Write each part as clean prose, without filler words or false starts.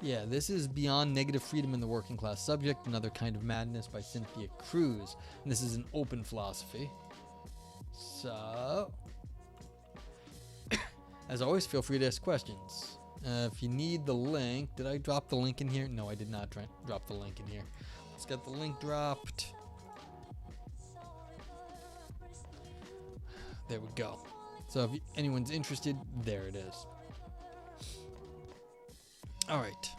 Yeah, this is Beyond Negative Freedom in the Working Class Subject, Another Kind of Madness by Cynthia Cruz. And this is an open philosophy. So, as always, feel free to ask questions. If you need the link, did I drop the link in here? No, I did not drop the link in here. Let's get the link dropped. There we go. So if anyone's interested, there it is. All right.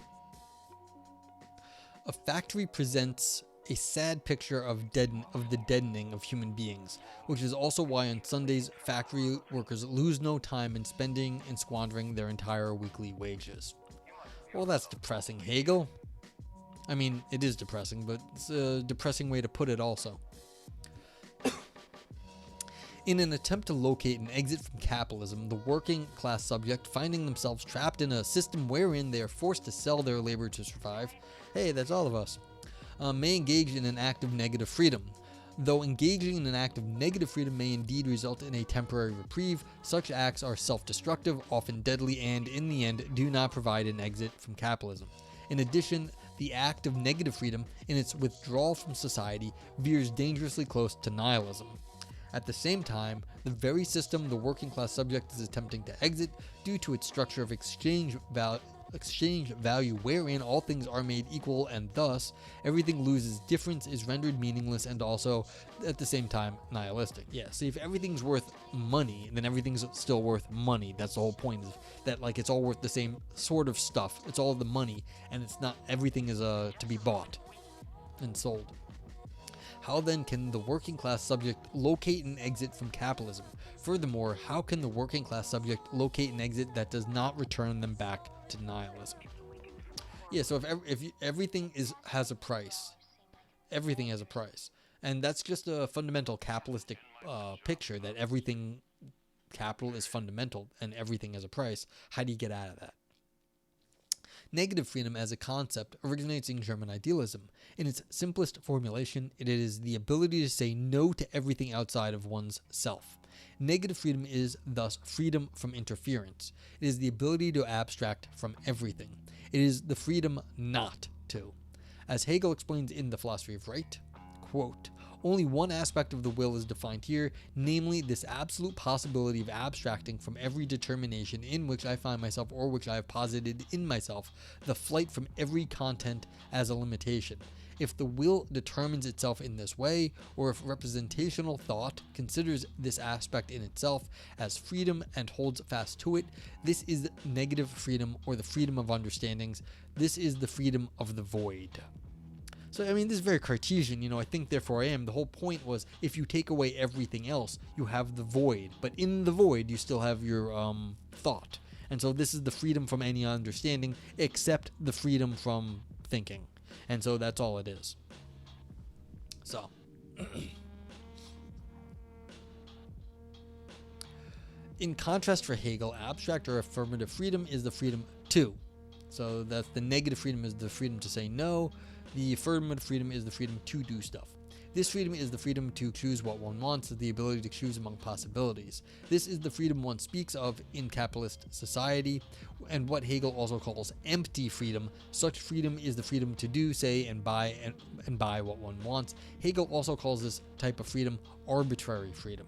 A factory presents a sad picture of the deadening of human beings, which is also why on Sundays factory workers lose no time in spending and squandering their entire weekly wages. Well, that's depressing, Hegel. I mean, it is depressing, but it's a depressing way to put it also. In an attempt to locate an exit from capitalism, the working class subject, finding themselves trapped in a system wherein they are forced to sell their labor to survive, hey, that's all of us, may engage in an act of negative freedom. Though engaging in an act of negative freedom may indeed result in a temporary reprieve, such acts are self-destructive, often deadly, and, in the end, do not provide an exit from capitalism. In addition, the act of negative freedom, in its withdrawal from society, veers dangerously close to nihilism. At the same time, the very system the working class subject is attempting to exit, due to its structure of exchange value wherein all things are made equal and thus everything loses difference, is rendered meaningless and also at the same time nihilistic. Yeah, see, if everything's worth money, then everything's still worth money. That's the whole point, is that like it's all worth the same sort of stuff. It's all the money, and it's not everything is to be bought and sold. How then can the working class subject locate an exit from capitalism? Furthermore, how can the working class subject locate an exit that does not return them back to nihilism? Yeah, so if everything has a price, everything has a price, and that's just a fundamental capitalistic picture that everything capital is fundamental and everything has a price. How do you get out of that? Negative freedom as a concept originates in German idealism. In its simplest formulation, it is the ability to say no to everything outside of one's self. Negative freedom is thus freedom from interference. It is the ability to abstract from everything. It is the freedom not to. As Hegel explains in The Philosophy of Right, quote, only one aspect of the will is defined here, namely this absolute possibility of abstracting from every determination in which I find myself or which I have posited in myself, the flight from every content as a limitation. If the will determines itself in this way, or if representational thought considers this aspect in itself as freedom and holds fast to it, this is negative freedom, or the freedom of understandings. This is the freedom of the void. So, I mean, this is very Cartesian, I think therefore I am. The whole point was, if you take away everything else, you have the void. But in the void, you still have your thought. And so this is the freedom from any understanding, except the freedom from thinking. And so that's all it is. So. In contrast for Hegel, abstract or affirmative freedom is the freedom to. So that's the negative freedom is the freedom to say no. The affirmative freedom is the freedom to do stuff. This freedom is the freedom to choose what one wants, the ability to choose among possibilities. This is the freedom one speaks of in capitalist society, and what Hegel also calls empty freedom. Such freedom is the freedom to do, say, and buy what one wants. Hegel also calls this type of freedom arbitrary freedom.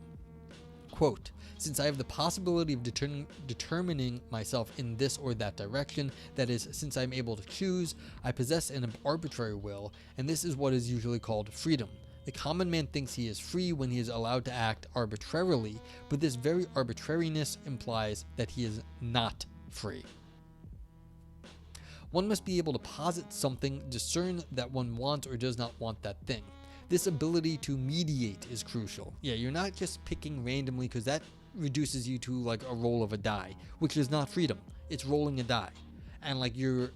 Quote, since I have the possibility of determining myself in this or that direction, that is, since I am able to choose, I possess an arbitrary will, and this is what is usually called freedom. The common man thinks he is free when he is allowed to act arbitrarily, but this very arbitrariness implies that he is not free. One must be able to posit something, discern that one wants or does not want that thing. This ability to mediate is crucial. Yeah, you're not just picking randomly, because that reduces you to like a roll of a die, which is not freedom. It's rolling a die. And like you're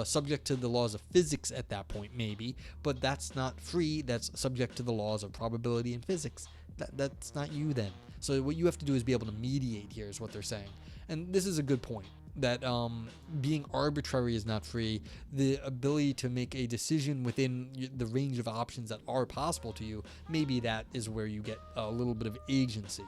subject to the laws of physics at that point, maybe, but that's not free. That's subject to the laws of probability and physics. That's not you then. So what you have to do is be able to mediate here, is what they're saying. And this is a good point, that being arbitrary is not free. The ability to make a decision within the range of options that are possible to you, maybe that is where you get a little bit of agency.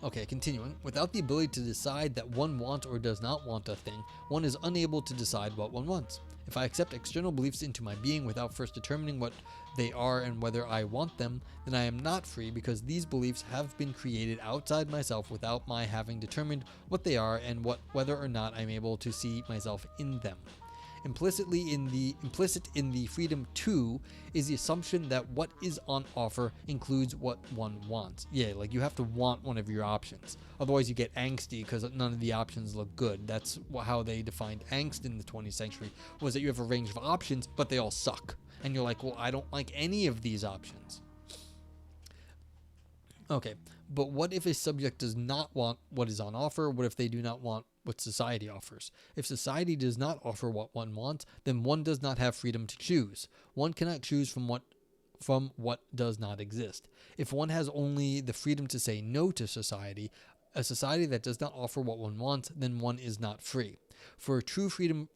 Okay, continuing. Without the ability to decide that one wants or does not want a thing, one is unable to decide what one wants. If I accept external beliefs into my being without first determining what they are and whether I want them, then I am not free because these beliefs have been created outside myself without my having determined what they are and whether or not I'm able to see myself in them. Implicit in the freedom too is the assumption that what is on offer includes what one wants. Yeah, like you have to want one of your options. Otherwise you get angsty because none of the options look good. That's how they defined angst in the 20th century, was that you have a range of options, but they all suck. And you're like, well, I don't like any of these options. Okay, but what if a subject does not want what is on offer? What if they do not want what society offers? If society does not offer what one wants, then one does not have freedom to choose. One cannot choose from what does not exist. If one has only the freedom to say no to society, a society that does not offer what one wants, then one is not free. For true freedom,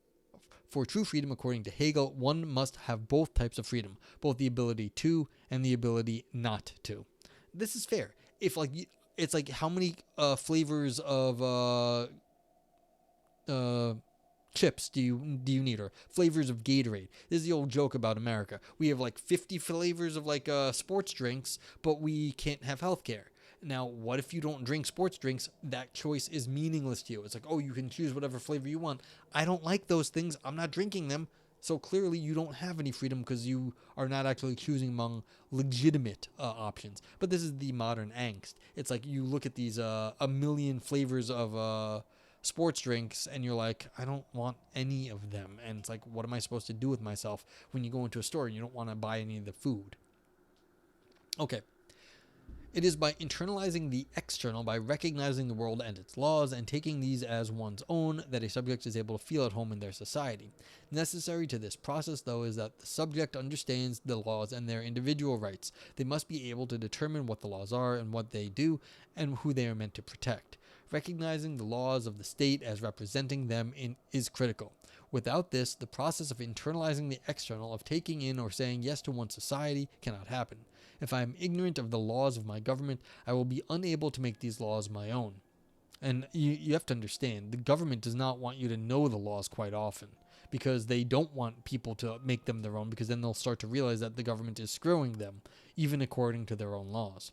according to Hegel, one must have both types of freedom, both the ability to and the ability not to. This is fair. If it's like how many flavors of chips do you need, or flavors of Gatorade? This is the old joke about America. We have like 50 flavors of sports drinks, but we can't have healthcare. Now, what if you don't drink sports drinks? That choice is meaningless to you. It's like, oh, you can choose whatever flavor you want. I don't like those things. I'm not drinking them. So clearly you don't have any freedom because you are not actually choosing among legitimate options. But this is the modern angst. It's like you look at these a million flavors of sports drinks and you're like, I don't want any of them. And it's like, what am I supposed to do with myself when you go into a store and you don't want to buy any of the food? Okay. It is by internalizing the external, by recognizing the world and its laws, and taking these as one's own, that a subject is able to feel at home in their society. Necessary to this process, though, is that the subject understands the laws and their individual rights. They must be able to determine what the laws are and what they do, and who they are meant to protect. Recognizing the laws of the state as representing them is critical. Without this, the process of internalizing the external, of taking in or saying yes to one's society, cannot happen. If I am ignorant of the laws of my government, I will be unable to make these laws my own. And you have to understand, the government does not want you to know the laws quite often, because they don't want people to make them their own, because then they'll start to realize that the government is screwing them, even according to their own laws.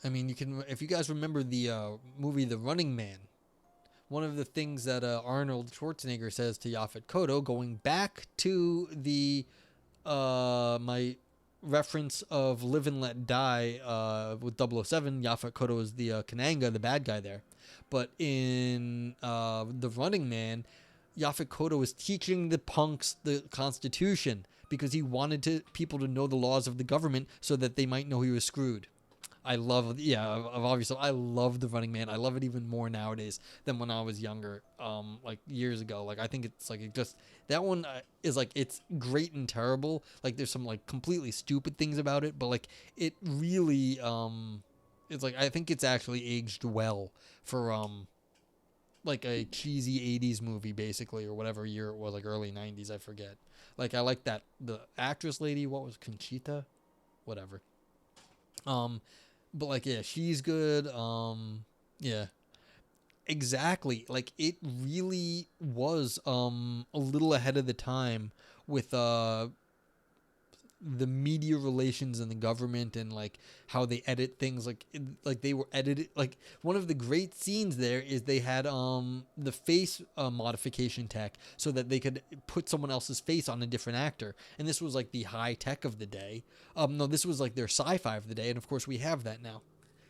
I mean, if you guys remember the movie The Running Man, one of the things that Arnold Schwarzenegger says to Yaphet Kotto, going back to the my reference of Live and Let Die with 007, Yaphet Kotto is the Kananga, the bad guy there. But in The Running Man, Yaphet Kotto is teaching the punks the Constitution because he wanted people to know the laws of the government so that they might know he was screwed. I love The Running Man. I love it even more nowadays than when I was younger, like years ago. Like, I think it's like, that one is like, it's great and terrible. Like, there's some like completely stupid things about it, but like, it really, it's like, I think it's actually aged well for, like a cheesy 80s movie, basically, or whatever year it was, like early 90s, I forget. Like, I like that, the actress lady, what was Conchita? Whatever. But like, yeah, she's good. Yeah, exactly. Like, it really was a little ahead of the time with the media relations and the government, and like how they edit things. Like they were edited. Like, one of the great scenes there is they had the face modification tech so that they could put someone else's face on a different actor, and this was like the high tech of the day. No, this was like their sci-fi of the day, and of course we have that now.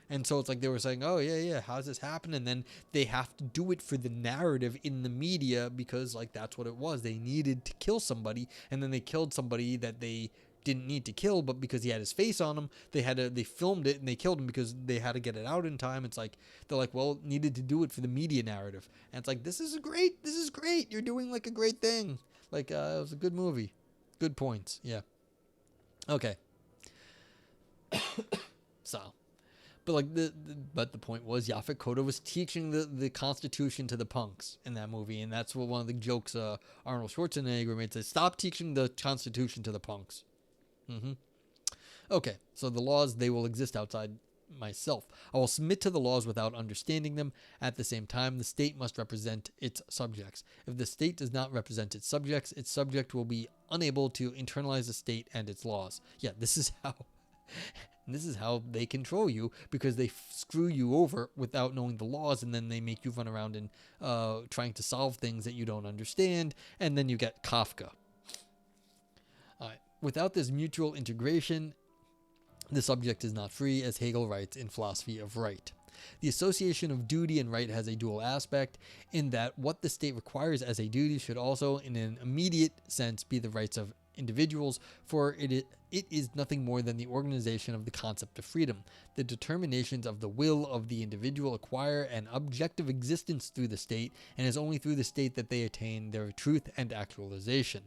And so it's like they were saying, oh, yeah, how's this happen? And then they have to do it for the narrative in the media because, like, that's what it was. They needed to kill somebody, and then they killed somebody that they didn't need to kill, but because he had his face on him, they filmed it, and they killed him because they had to get it out in time. It's like, they're like, well, needed to do it for the media narrative. And it's like, this is great. You're doing, like, a great thing. Like, it was a good movie. Good points. Yeah. Okay. So... But like the point was, Yaphet Kotto was teaching the Constitution to the punks in that movie, and that's what one of the jokes Arnold Schwarzenegger made, says, stop teaching the Constitution to the punks. Okay, so the laws, they will exist outside myself. I will submit to the laws without understanding them. At the same time, the state must represent its subjects. If the state does not represent its subject will be unable to internalize the state and its laws. Yeah, this is how this is how they control you, because they screw you over without knowing the laws, and then they make you run around and trying to solve things that you don't understand, and then you get Kafka. Without this mutual integration, the subject is not free, as Hegel writes in Philosophy of Right. The association of duty and right has a dual aspect, in that what the state requires as a duty should also, in an immediate sense, be the rights of individuals, for it is nothing more than the organization of the concept of freedom. The determinations of the will of the individual acquire an objective existence through the state, and it is only through the state that they attain their truth and actualization.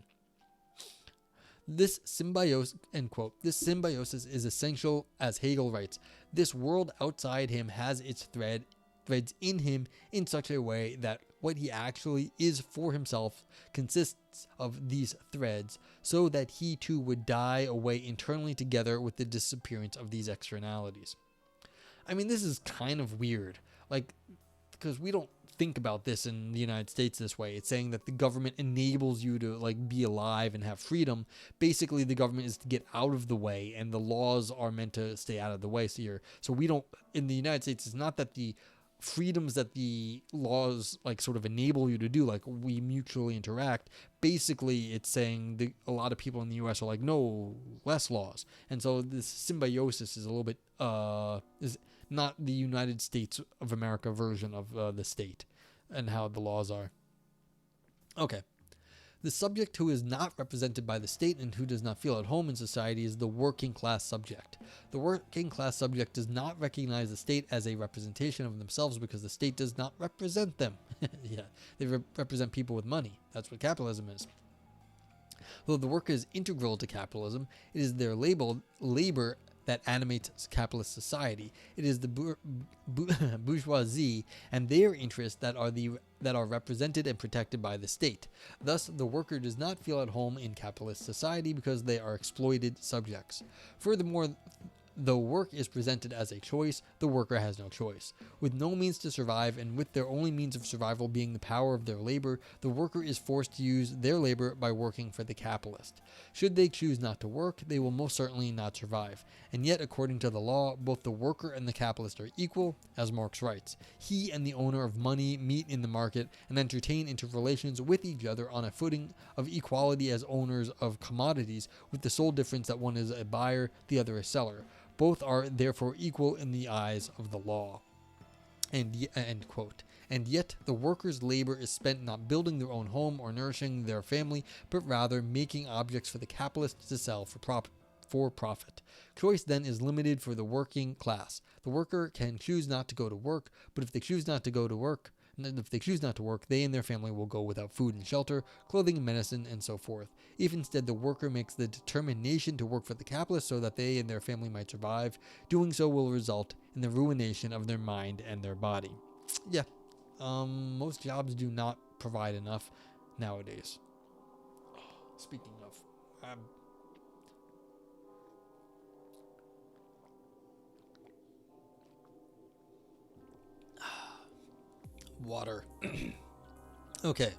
This symbiosis, end quote, this symbiosis is essential, as Hegel writes. This world outside him has its threads in him in such a way that what he actually is for himself consists of these threads, so that he too would die away internally together with the disappearance of these externalities. I mean, this is kind of weird, because we don't think about this in the United States this way. It's saying that the government enables you to be alive and have freedom. Basically, the government is to get out of the way, and the laws are meant to stay out of the way. So we don't, in the United States, it's not that the freedoms that the laws sort of enable you to do, we mutually interact. Basically, it's saying a lot of people in the US are no, less laws. And so this symbiosis is a little bit is not the United States of America version of the state and how the laws are. Okay. The subject who is not represented by the state and who does not feel at home in society is the working class subject. The working class subject does not recognize the state as a representation of themselves because the state does not represent them. Yeah, they represent people with money. That's what capitalism is. Though the work is integral to capitalism, it is their labor that animates capitalist society. It is the bourgeoisie and their interests that are represented and protected by the state. Thus, the worker does not feel at home in capitalist society because they are exploited subjects. Furthermore, though work is presented as a choice, the worker has no choice. With no means to survive, and with their only means of survival being the power of their labor, the worker is forced to use their labor by working for the capitalist. Should they choose not to work, they will most certainly not survive. And yet, according to the law, both the worker and the capitalist are equal, as Marx writes. He and the owner of money meet in the market and entertain interrelations with each other on a footing of equality as owners of commodities, with the sole difference that one is a buyer, the other a seller. Both are therefore equal in the eyes of the law. End quote. And yet the workers' labor is spent not building their own home or nourishing their family, but rather making objects for the capitalist to sell for profit. Choice then is limited for the working class. The worker can choose not to go to work, but if they choose not to work, they and their family will go without food and shelter, clothing and medicine, and so forth. If instead the worker makes the determination to work for the capitalist so that they and their family might survive, doing so will result in the ruination of their mind and their body. Yeah, most jobs do not provide enough nowadays. Speaking of, water. Okay.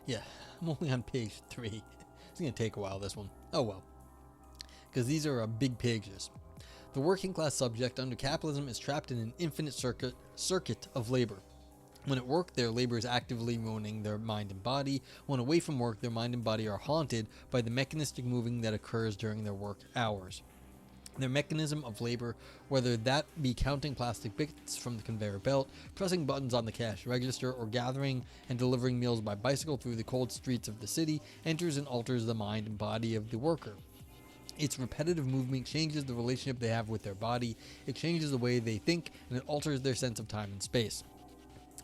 Yeah, I'm only on page 3. It's going to take a while, this one. Oh well. Because these are big pages. The working class subject under capitalism is trapped in an infinite circuit of labor. When at work, their labor is actively ruining their mind and body. When away from work, their mind and body are haunted by the mechanistic moving that occurs during their work hours. Their mechanism of labor, whether that be counting plastic bits from the conveyor belt, pressing buttons on the cash register, or gathering and delivering meals by bicycle through the cold streets of the city, enters and alters the mind and body of the worker. Its repetitive movement changes the relationship they have with their body, it changes the way they think, and it alters their sense of time and space.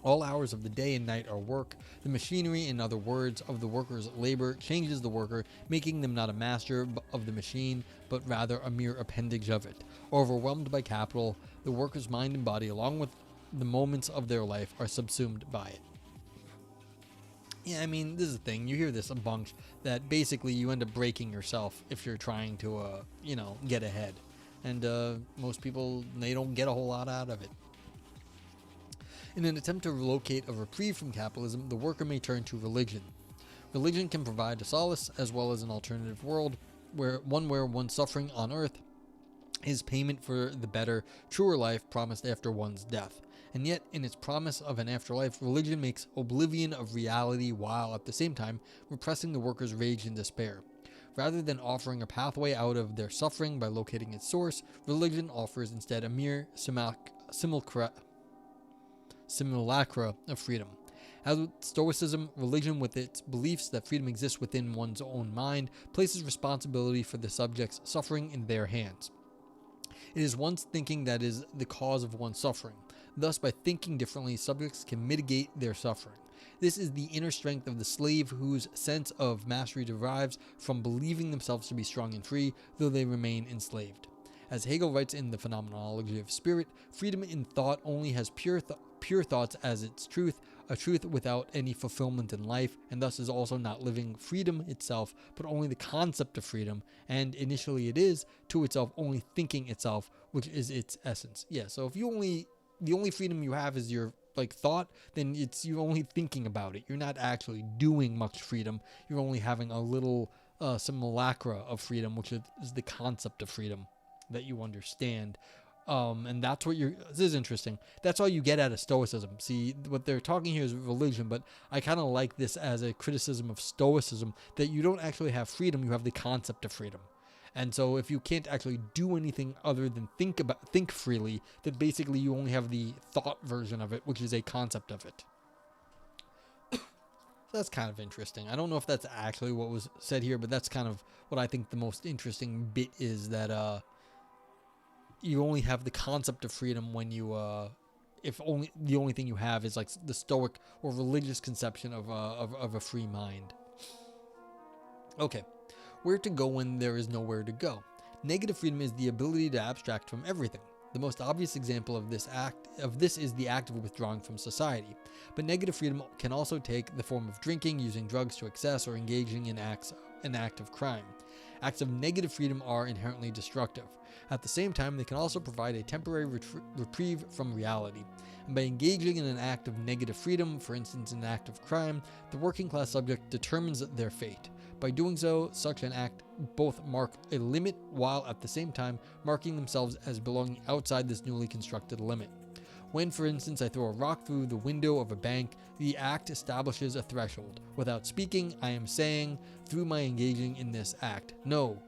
All hours of the day and night are work. The machinery, in other words, of the worker's labor changes the worker, making them not a master of the machine, but rather a mere appendage of it. Overwhelmed by capital, the worker's mind and body, along with the moments of their life, are subsumed by it. Yeah, I mean, this is the thing. You hear this a bunch, that basically you end up breaking yourself if you're trying to, get ahead. and most people, they don't get a whole lot out of it. In an attempt to locate a reprieve from capitalism, the worker may turn to religion. Religion can provide a solace as well as an alternative world, where one's suffering on earth is payment for the better, truer life promised after one's death. And yet, in its promise of an afterlife, religion makes oblivion of reality while, at the same time, repressing the workers' rage and despair. Rather than offering a pathway out of their suffering by locating its source, religion offers instead a mere simulacra of freedom. As with Stoicism, religion, with its beliefs that freedom exists within one's own mind, places responsibility for the subject's suffering in their hands. It is one's thinking that is the cause of one's suffering. Thus, by thinking differently, subjects can mitigate their suffering. This is the inner strength of the slave, whose sense of mastery derives from believing themselves to be strong and free, though they remain enslaved. As Hegel writes in The Phenomenology of Spirit, freedom in thought only has pure thoughts as its truth, a truth without any fulfillment in life, and thus is also not living freedom itself, but only the concept of freedom, and initially it is, to itself, only thinking itself, which is its essence. Yeah, so if the only freedom you have is your thought, then you're only thinking about it. You're not actually doing much freedom. You're only having a little simulacra of freedom, which is the concept of freedom that you understand. And that's what this is interesting. That's all you get out of Stoicism. See, what they're talking here is religion, but I kind of like this as a criticism of Stoicism, that you don't actually have freedom, you have the concept of freedom. And so if you can't actually do anything other than think freely, then basically you only have the thought version of it, which is a concept of it. So that's kind of interesting. I don't know if that's actually what was said here, but that's kind of what I think the most interesting bit is, that you only have the concept of freedom when you if only the only thing you have is like the Stoic or religious conception of a free mind. Okay, where to go when there is nowhere to go? Negative freedom is the ability to abstract from everything. The most obvious example of this is the act of withdrawing from society. But negative freedom can also take the form of drinking, using drugs to excess, or engaging in an act of crime. Acts of negative freedom are inherently destructive. At the same time, they can also provide a temporary reprieve from reality. And by engaging in an act of negative freedom, for instance an act of crime, the working class subject determines their fate. By doing so, such an act both mark a limit while at the same time marking themselves as belonging outside this newly constructed limit. When, for instance, I throw a rock through the window of a bank, the act establishes a threshold. Without speaking, I am saying, through my engaging in this act, no.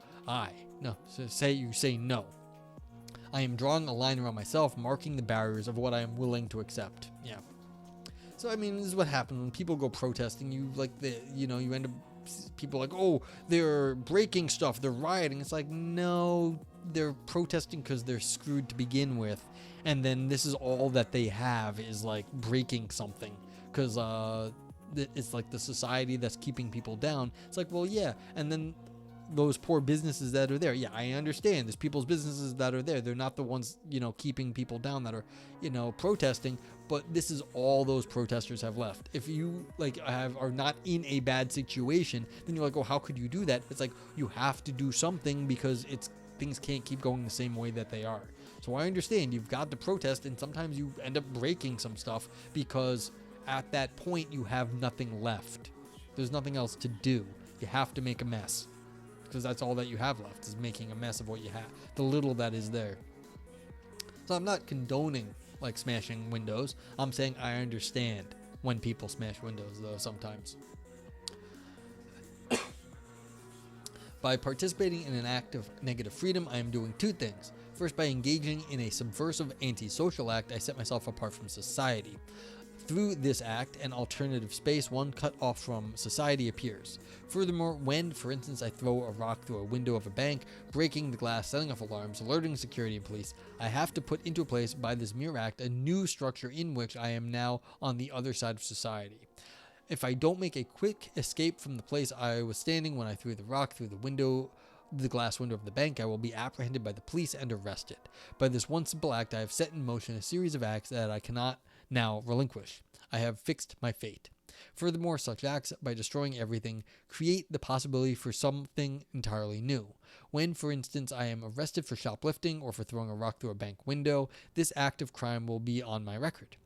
So you say no. I am drawing a line around myself, marking the barriers of what I am willing to accept. Yeah. So I mean, this is what happens when people go protesting. You end up people like, oh, they're breaking stuff, they're rioting. It's like, no, they're protesting because they're screwed to begin with, and then this is all that they have is like breaking something because it's like the society that's keeping people down. It's like, well, yeah, and then those poor businesses that are there, yeah, I understand there's people's businesses that are there, they're not the ones keeping people down that are protesting, but this is all those protesters have left. If you are not in a bad situation, then you're like, oh, how could you do that? It's like you have to do something because things can't keep going the same way that they are. So I understand you've got to protest, and sometimes you end up breaking some stuff because at that point you have nothing left. There's nothing else to do. You have to make a mess, because that's all that you have left is making a mess of what you have, the little that is there. So I'm not condoning smashing windows. I'm saying I understand when people smash windows, though, sometimes. By participating in an act of negative freedom, I am doing two things. First, by engaging in a subversive antisocial act, I set myself apart from society. Through this act, an alternative space, one cut off from society, appears. Furthermore, when, for instance, I throw a rock through a window of a bank, breaking the glass, setting off alarms, alerting security and police, I have to put into place by this mere act a new structure in which I am now on the other side of society. If I don't make a quick escape from the place I was standing when I threw the rock through the glass window of the bank, I will be apprehended by the police and arrested. By this one simple act, I have set in motion a series of acts that I cannot now relinquish. I have fixed my fate. Furthermore, such acts, by destroying everything, create the possibility for something entirely new. When, for instance, I am arrested for shoplifting or for throwing a rock through a bank window, this act of crime will be on my record.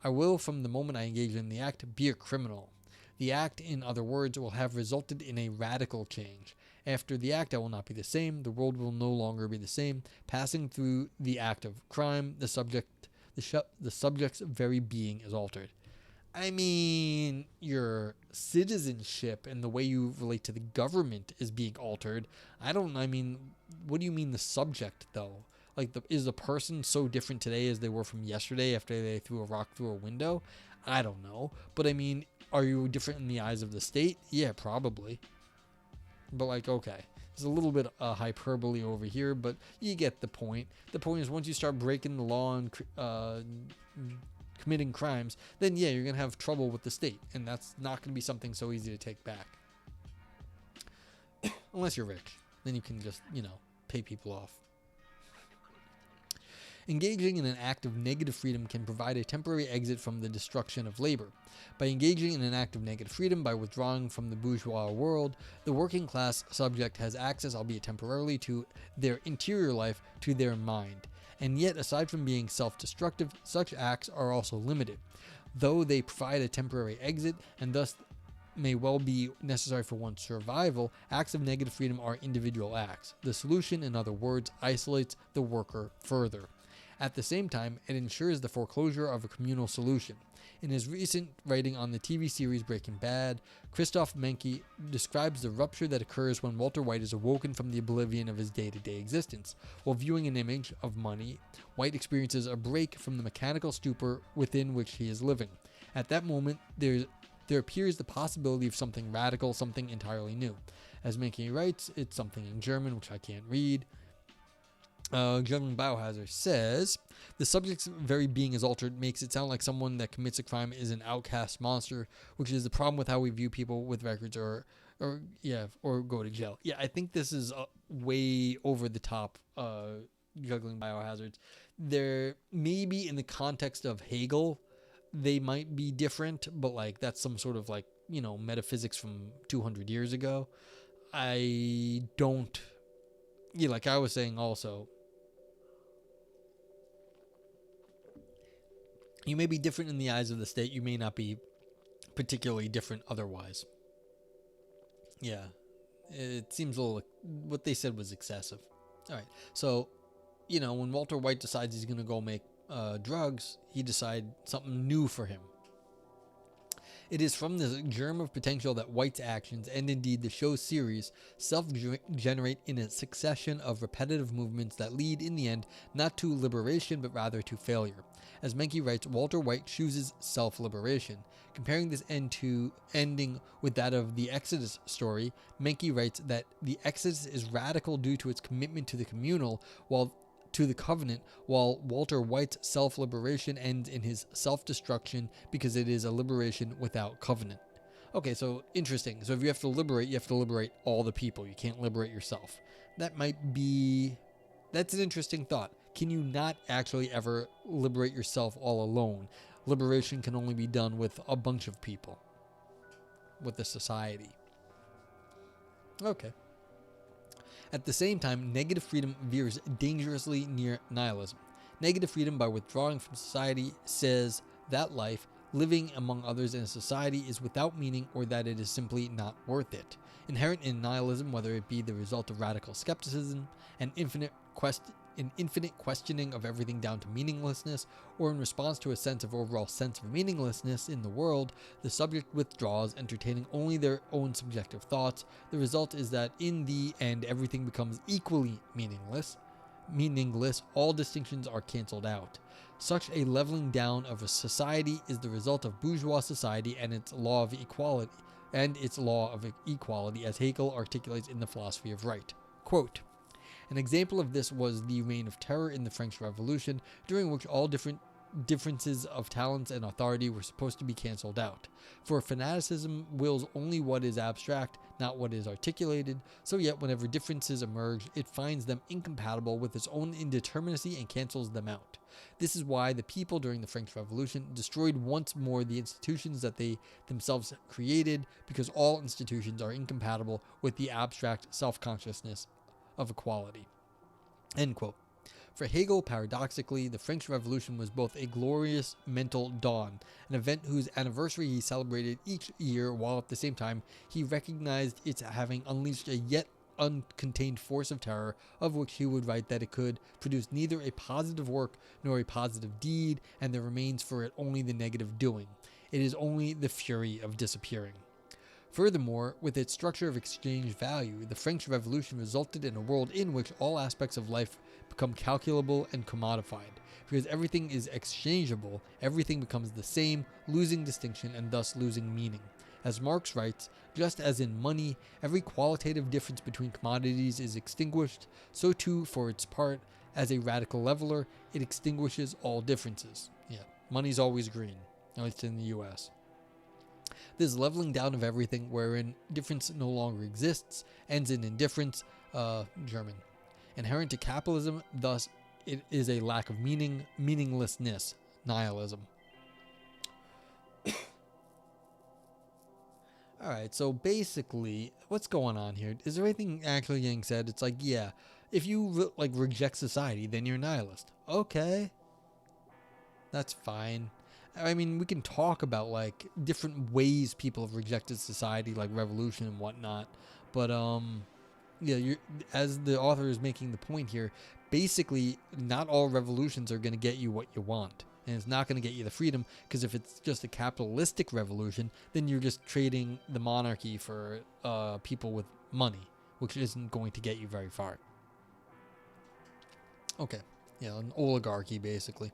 I will, from the moment I engage in the act, be a criminal. The act, in other words, will have resulted in a radical change. After the act, I will not be the same. The world will no longer be the same. Passing through the act of crime, the subject's very being is altered. I mean, your citizenship and the way you relate to the government is being altered. What do you mean the subject, though? Like, is the person so different today as they were from yesterday after they threw a rock through a window? I don't know. But I mean, are you different in the eyes of the state? Yeah, probably. But like, okay, there's a little bit of hyperbole over here, but you get the point. The point is, once you start breaking the law and committing crimes, then yeah, you're going to have trouble with the state. And that's not going to be something so easy to take back. Unless you're rich. Then you can just, pay people off. Engaging in an act of negative freedom can provide a temporary exit from the destruction of labor. By engaging in an act of negative freedom, by withdrawing from the bourgeois world, the working class subject has access, albeit temporarily, to their interior life, to their mind. And yet, aside from being self-destructive, such acts are also limited. Though they provide a temporary exit, and thus may well be necessary for one's survival, acts of negative freedom are individual acts. The solution, in other words, isolates the worker further. At the same time, it ensures the foreclosure of a communal solution. In his recent writing on the TV series Breaking Bad, Christoph Menke describes the rupture that occurs when Walter White is awoken from the oblivion of his day-to-day existence. While viewing an image of money, White experiences a break from the mechanical stupor within which he is living. At that moment, there appears the possibility of something radical, something entirely new. As Menke writes, it's something in German, which I can't read. Juggling Biohazard says, the subject's very being is altered makes it sound like someone that commits a crime is an outcast monster, which is the problem with how we view people with records or go to jail. Yeah, I think this is way over the top, Juggling Biohazards. There, maybe in the context of Hegel, they might be different, but like that's some sort of like, metaphysics from 200 years ago. Like I was saying also, you may be different in the eyes of the state. You may not be particularly different otherwise. Yeah, it seems a little, what they said was excessive. All right, so, when Walter White decides he's going to go make drugs, he decides something new for him. It is from this germ of potential that White's actions, and indeed the show's series, self-generate in a succession of repetitive movements that lead, in the end, not to liberation but rather to failure. As Menke writes, Walter White chooses self-liberation. Comparing this ending with that of the Exodus story, Menke writes that the Exodus is radical due to its commitment to the communal, to the covenant, while Walter White's self-liberation ends in his self-destruction because it is a liberation without covenant. Okay, so interesting. So if you have to liberate all the people. You can't liberate yourself. That's an interesting thought. Can you not actually ever liberate yourself all alone? Liberation can only be done with a bunch of people, with the society. Okay. At the same time, negative freedom veers dangerously near nihilism. Negative freedom, by withdrawing from society, says that life, living among others in a society, is without meaning or that it is simply not worth it. Inherent in nihilism, whether it be the result of radical skepticism, an infinite questioning of everything down to meaninglessness, or in response to a sense of overall sense of meaninglessness in the world, the subject withdraws, entertaining only their own subjective thoughts. The result is that in the end everything becomes equally meaningless. All distinctions are cancelled out. Such a leveling down of a society is the result of bourgeois society and its law of equality, as Hegel articulates in the Philosophy of Right. Quote, an example of this was the reign of terror in the French Revolution, during which all different differences of talents and authority were supposed to be cancelled out. For fanaticism wills only what is abstract, not what is articulated, so yet whenever differences emerge, it finds them incompatible with its own indeterminacy and cancels them out. This is why the people during the French Revolution destroyed once more the institutions that they themselves created, because all institutions are incompatible with the abstract self-consciousness of equality. End quote. For Hegel, paradoxically, the French Revolution was both a glorious mental dawn, an event whose anniversary he celebrated each year, while at the same time he recognized its having unleashed a yet uncontained force of terror, of which he would write that it could produce neither a positive work nor a positive deed, and there remains for it only the negative doing. It is only the fury of disappearing. Furthermore, with its structure of exchange value, the French Revolution resulted in a world in which all aspects of life become calculable and commodified. Because everything is exchangeable, everything becomes the same, losing distinction and thus losing meaning. As Marx writes, just as in money, every qualitative difference between commodities is extinguished, so too, for its part, as a radical leveler, it extinguishes all differences. Yeah, money's always green, at least in the US. This leveling down of everything, wherein difference no longer exists, ends in indifference, German. Inherent to capitalism, thus, it is a lack of meaning, meaninglessness, nihilism. Alright, so basically, what's going on here? Is there anything actually getting said? It's like, yeah, if you reject society, then you're a nihilist. Okay. That's fine. I mean, we can talk about like different ways people have rejected society, like revolution and whatnot. But yeah, as the author is making the point here, basically, not all revolutions are going to get you what you want. And it's not going to get you the freedom, because if it's just a capitalistic revolution, then you're just trading the monarchy for people with money, which isn't going to get you very far. Okay. Yeah, an oligarchy, basically.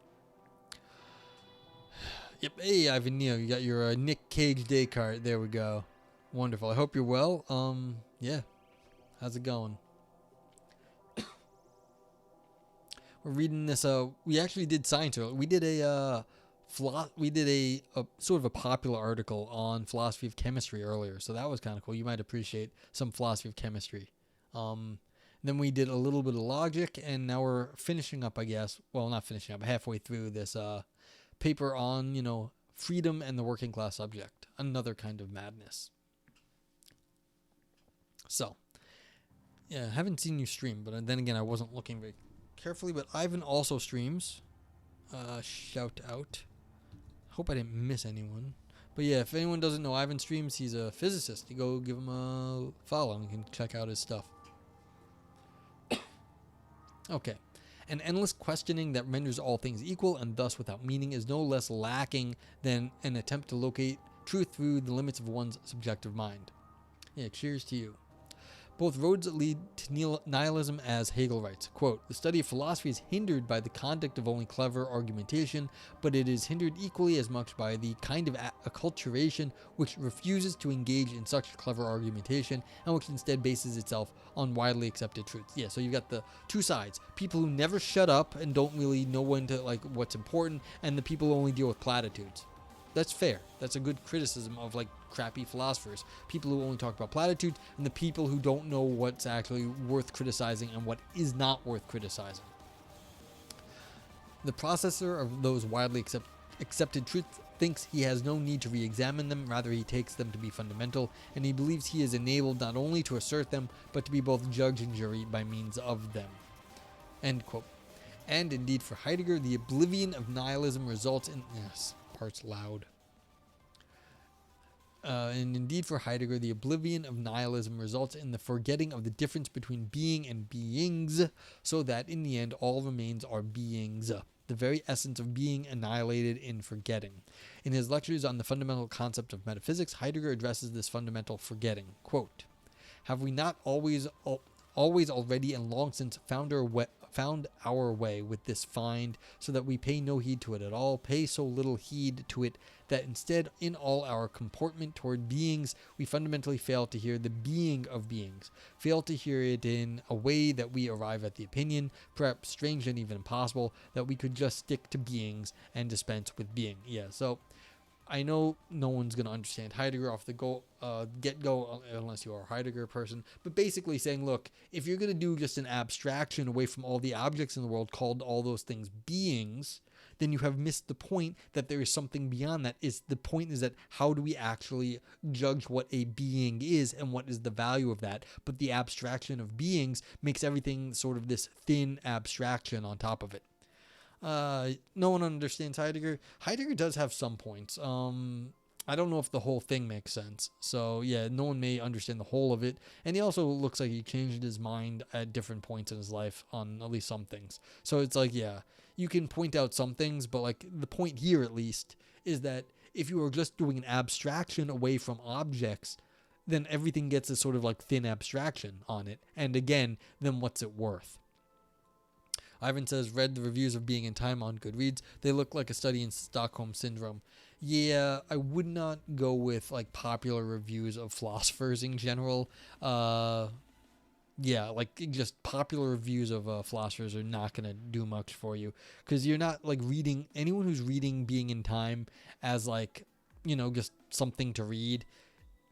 Yep. Hey, Ivan Neal, you got your Nick Cage day card. There we go. Wonderful. I hope you're well. Yeah. How's it going? We're reading this. We actually did science earlier. We did a sort of a popular article on philosophy of chemistry earlier, so that was kind of cool. You might appreciate some philosophy of chemistry. Then we did a little bit of logic, and now we're finishing up, I guess. Well, not finishing up. Halfway through this paper on, freedom and the working class subject. Another kind of madness. So, yeah, I haven't seen you stream, but then again, I wasn't looking very carefully. But Ivan also streams. Shout out. Hope I didn't miss anyone. But yeah, if anyone doesn't know Ivan streams, he's a physicist. You go give him a follow and you can check out his stuff. Okay. An endless questioning that renders all things equal and thus without meaning is no less lacking than an attempt to locate truth through the limits of one's subjective mind. Yeah, cheers to you. Both roads lead to nihilism, as Hegel writes, quote, the study of philosophy is hindered by the conduct of only clever argumentation, but it is hindered equally as much by the kind of acculturation which refuses to engage in such clever argumentation and which instead bases itself on widely accepted truths. Yeah, so you've got the two sides. People who never shut up and don't really know when to, what's important, and the people who only deal with platitudes. That's fair. That's a good criticism of crappy philosophers. People who only talk about platitudes, and the people who don't know what's actually worth criticizing and what is not worth criticizing. The processor of those widely accepted truths thinks he has no need to re-examine them, rather he takes them to be fundamental, and he believes he is enabled not only to assert them, but to be both judge and jury by means of them. End quote. And indeed for Heidegger, the oblivion of nihilism results in... Yes, part's loud. And indeed for Heidegger, the oblivion of nihilism results in the forgetting of the difference between being and beings, so that in the end all remains are beings, the very essence of being annihilated in forgetting. In his lectures on the fundamental concept of metaphysics, Heidegger addresses this fundamental forgetting. Quote, have we not always already and long since found found our way with this find, so that we pay no heed to it at all, pay so little heed to it that instead, in all our comportment toward beings, we fundamentally fail to hear the being of beings, fail to hear it in a way that we arrive at the opinion, perhaps strange and even impossible, that we could just stick to beings and dispense with being. Yeah, so I know no one's going to understand Heidegger off the get-go unless you are a Heidegger person, but basically saying, look, if you're going to do just an abstraction away from all the objects in the world, called all those things beings, then you have missed the point that there is something beyond that. The point is that how do we actually judge what a being is and what is the value of that? But the abstraction of beings makes everything sort of this thin abstraction on top of it. No one understands Heidegger. Heidegger does have some points. I don't know if the whole thing makes sense. So yeah, no one may understand the whole of it. And he also looks like he changed his mind at different points in his life on at least some things. So it's like, yeah, you can point out some things, but like the point here at least is that if you are just doing an abstraction away from objects, then everything gets a sort of like thin abstraction on it. And again, then what's it worth? Ivan says, read the reviews of Being in Time on Goodreads. They look like a study in Stockholm Syndrome. Yeah, I would not go with like popular reviews of philosophers in general. Yeah, like just popular reviews of philosophers are not going to do much for you, because you're not like reading, anyone who's reading Being in Time as like, just something to read.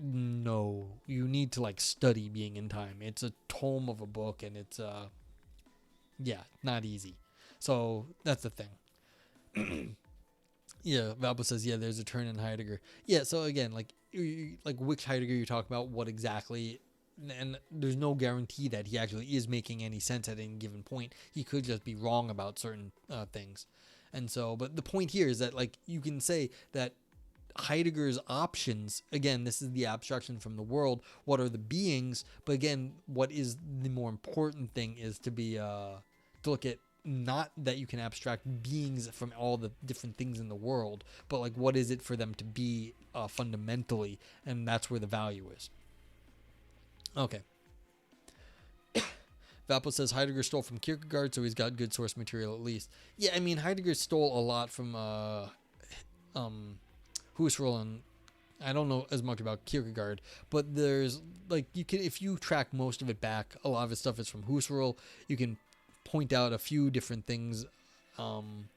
No, you need to like study Being in Time. It's a tome of a book, and it's yeah, not easy. So that's the thing. Yeah, Valbo says, yeah, there's a turn in Heidegger. Yeah, so again, like which Heidegger you're talking about, what exactly, and there's no guarantee that he actually is making any sense at any given point. He could just be wrong about certain things. And so, but the point here is that like you can say that Heidegger's options, again, this is the abstraction from the world, what are the beings, but again, what is the more important thing is to be to look at not that you can abstract beings from all the different things in the world, but like what is it for them to be fundamentally, and that's where the value is. Okay. Valpo says Heidegger stole from Kierkegaard, so he's got good source material at least. Yeah, I mean, Heidegger stole a lot from Husserl, and I don't know as much about Kierkegaard, but there's like, you can, if you track most of it back, a lot of his stuff is from Husserl. You can point out a few different things from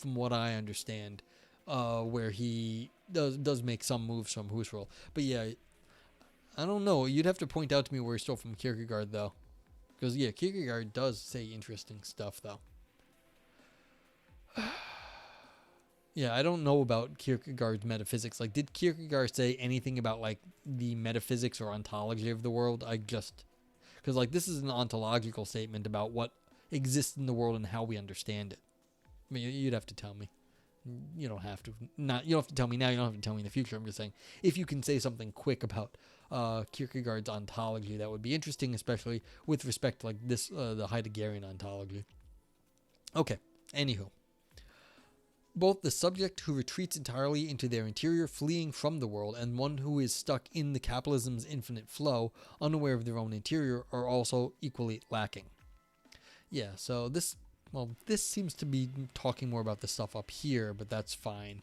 what I understand, where he does make some moves from Husserl. But yeah, I don't know. You'd have to point out to me where he stole from Kierkegaard, though. Because, yeah, Kierkegaard does say interesting stuff, though. Yeah, I don't know about Kierkegaard's metaphysics. Like, did Kierkegaard say anything about, like, the metaphysics or ontology of the world? Because, like, this is an ontological statement about what exists in the world and how we understand it. I mean, you'd have to tell me. You don't have to. You don't have to tell me now. You don't have to tell me in the future. I'm just saying, if you can say something quick about Kierkegaard's ontology, that would be interesting, especially with respect to, like, this, the Heideggerian ontology. Okay, anywho. Both the subject who retreats entirely into their interior, fleeing from the world, and one who is stuck in the capitalism's infinite flow, unaware of their own interior, are also equally lacking. Yeah, so this seems to be talking more about the stuff up here, but that's fine.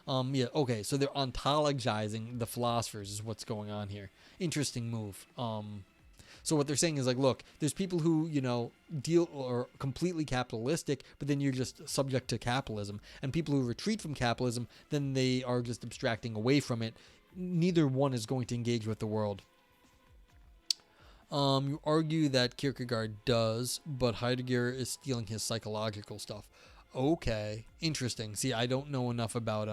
Yeah, okay, so they're ontologizing the philosophers is what's going on here. Interesting move. So what they're saying is like, look, there's people who, deal or completely capitalistic, but then you're just subject to capitalism. And people who retreat from capitalism, then they are just abstracting away from it. Neither one is going to engage with the world. You argue that Kierkegaard does, but Heidegger is stealing his psychological stuff. Okay, interesting. See, I don't know enough about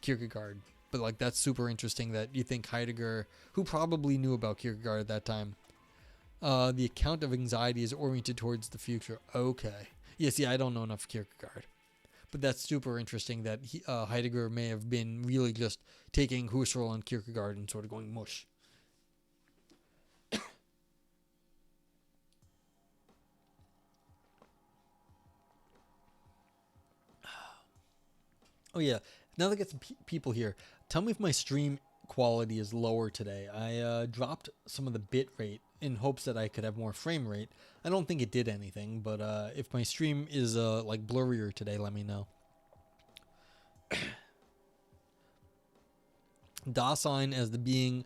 Kierkegaard. But like, that's super interesting that you think Heidegger, who probably knew about Kierkegaard at that time, the account of anxiety is oriented towards the future. Okay. Yeah, see, I don't know enough Kierkegaard. But that's super interesting that Heidegger may have been really just taking Husserl and Kierkegaard and sort of going mush. Oh yeah, now that I get some people here, tell me if my stream quality is lower today. I dropped some of the bit rate in hopes that I could have more frame rate. I don't think it did anything, but if my stream is like blurrier today, let me know. Dasein as the being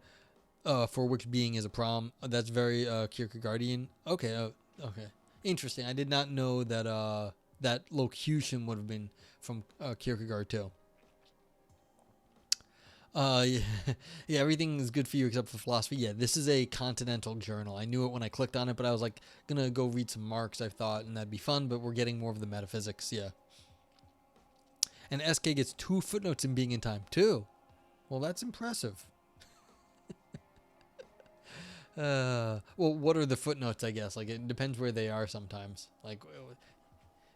for which being is a problem. That's very Kierkegaardian. Okay, okay. Interesting. I did not know that that locution would have been from Kierkegaard too. Yeah, yeah, everything is good for you except for philosophy. Yeah, this is a continental journal. I knew it when I clicked on it, but I was like, gonna go read some Marx, I thought, and that'd be fun, but we're getting more of the metaphysics, yeah. And SK gets 2 footnotes in Being in Time, too. Well, that's impressive. Well, what are the footnotes, I guess? Like, it depends where they are sometimes. Like,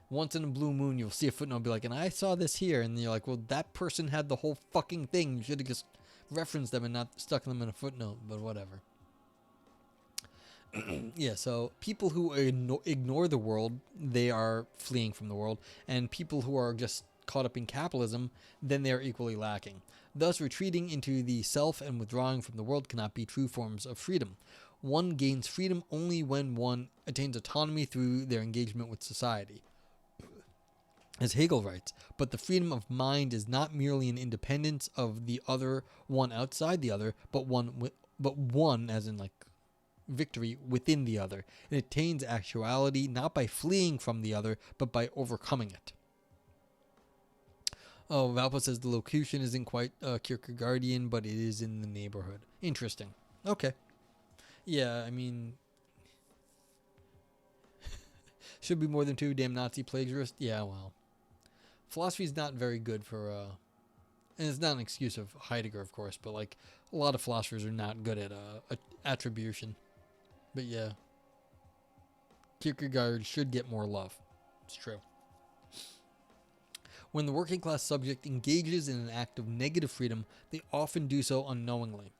once in a blue moon, you'll see a footnote and be like, and I saw this here. And you're like, well, that person had the whole fucking thing. You should have just referenced them and not stuck them in a footnote, but whatever. Yeah, so people who ignore the world, they are fleeing from the world. And people who are just caught up in capitalism, then they are equally lacking. Thus, retreating into the self and withdrawing from the world cannot be true forms of freedom. One gains freedom only when one attains autonomy through their engagement with society. As Hegel writes, but the freedom of mind is not merely an independence of the other, one outside the other, but one, as in like victory, within the other. It attains actuality not by fleeing from the other, but by overcoming it. Oh, Valpo says the locution isn't quite Kierkegaardian, but it is in the neighborhood. Interesting. Okay. Yeah, I mean, should be more than 2 damn Nazi plagiarists. Yeah, well. Philosophy is not very good for, and it's not an excuse of Heidegger, of course, but like a lot of philosophers are not good at attribution. But yeah, Kierkegaard should get more love. It's true. When the working class subject engages in an act of negative freedom, they often do so unknowingly.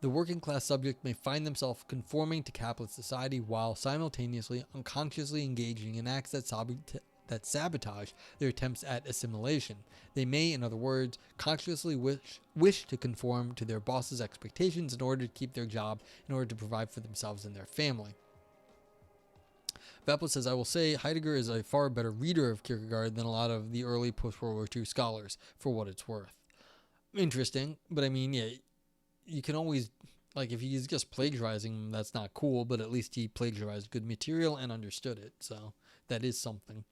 The working class subject may find themselves conforming to capitalist society while simultaneously unconsciously engaging in acts that sabotage their attempts at assimilation. They may, in other words, consciously wish to conform to their boss's expectations in order to keep their job, in order to provide for themselves and their family. Vapla says, I will say Heidegger is a far better reader of Kierkegaard than a lot of the early post-World War II scholars, for what it's worth. Interesting, but I mean, yeah, you can always, like, if he's just plagiarizing, that's not cool, but at least he plagiarized good material and understood it, so that is something.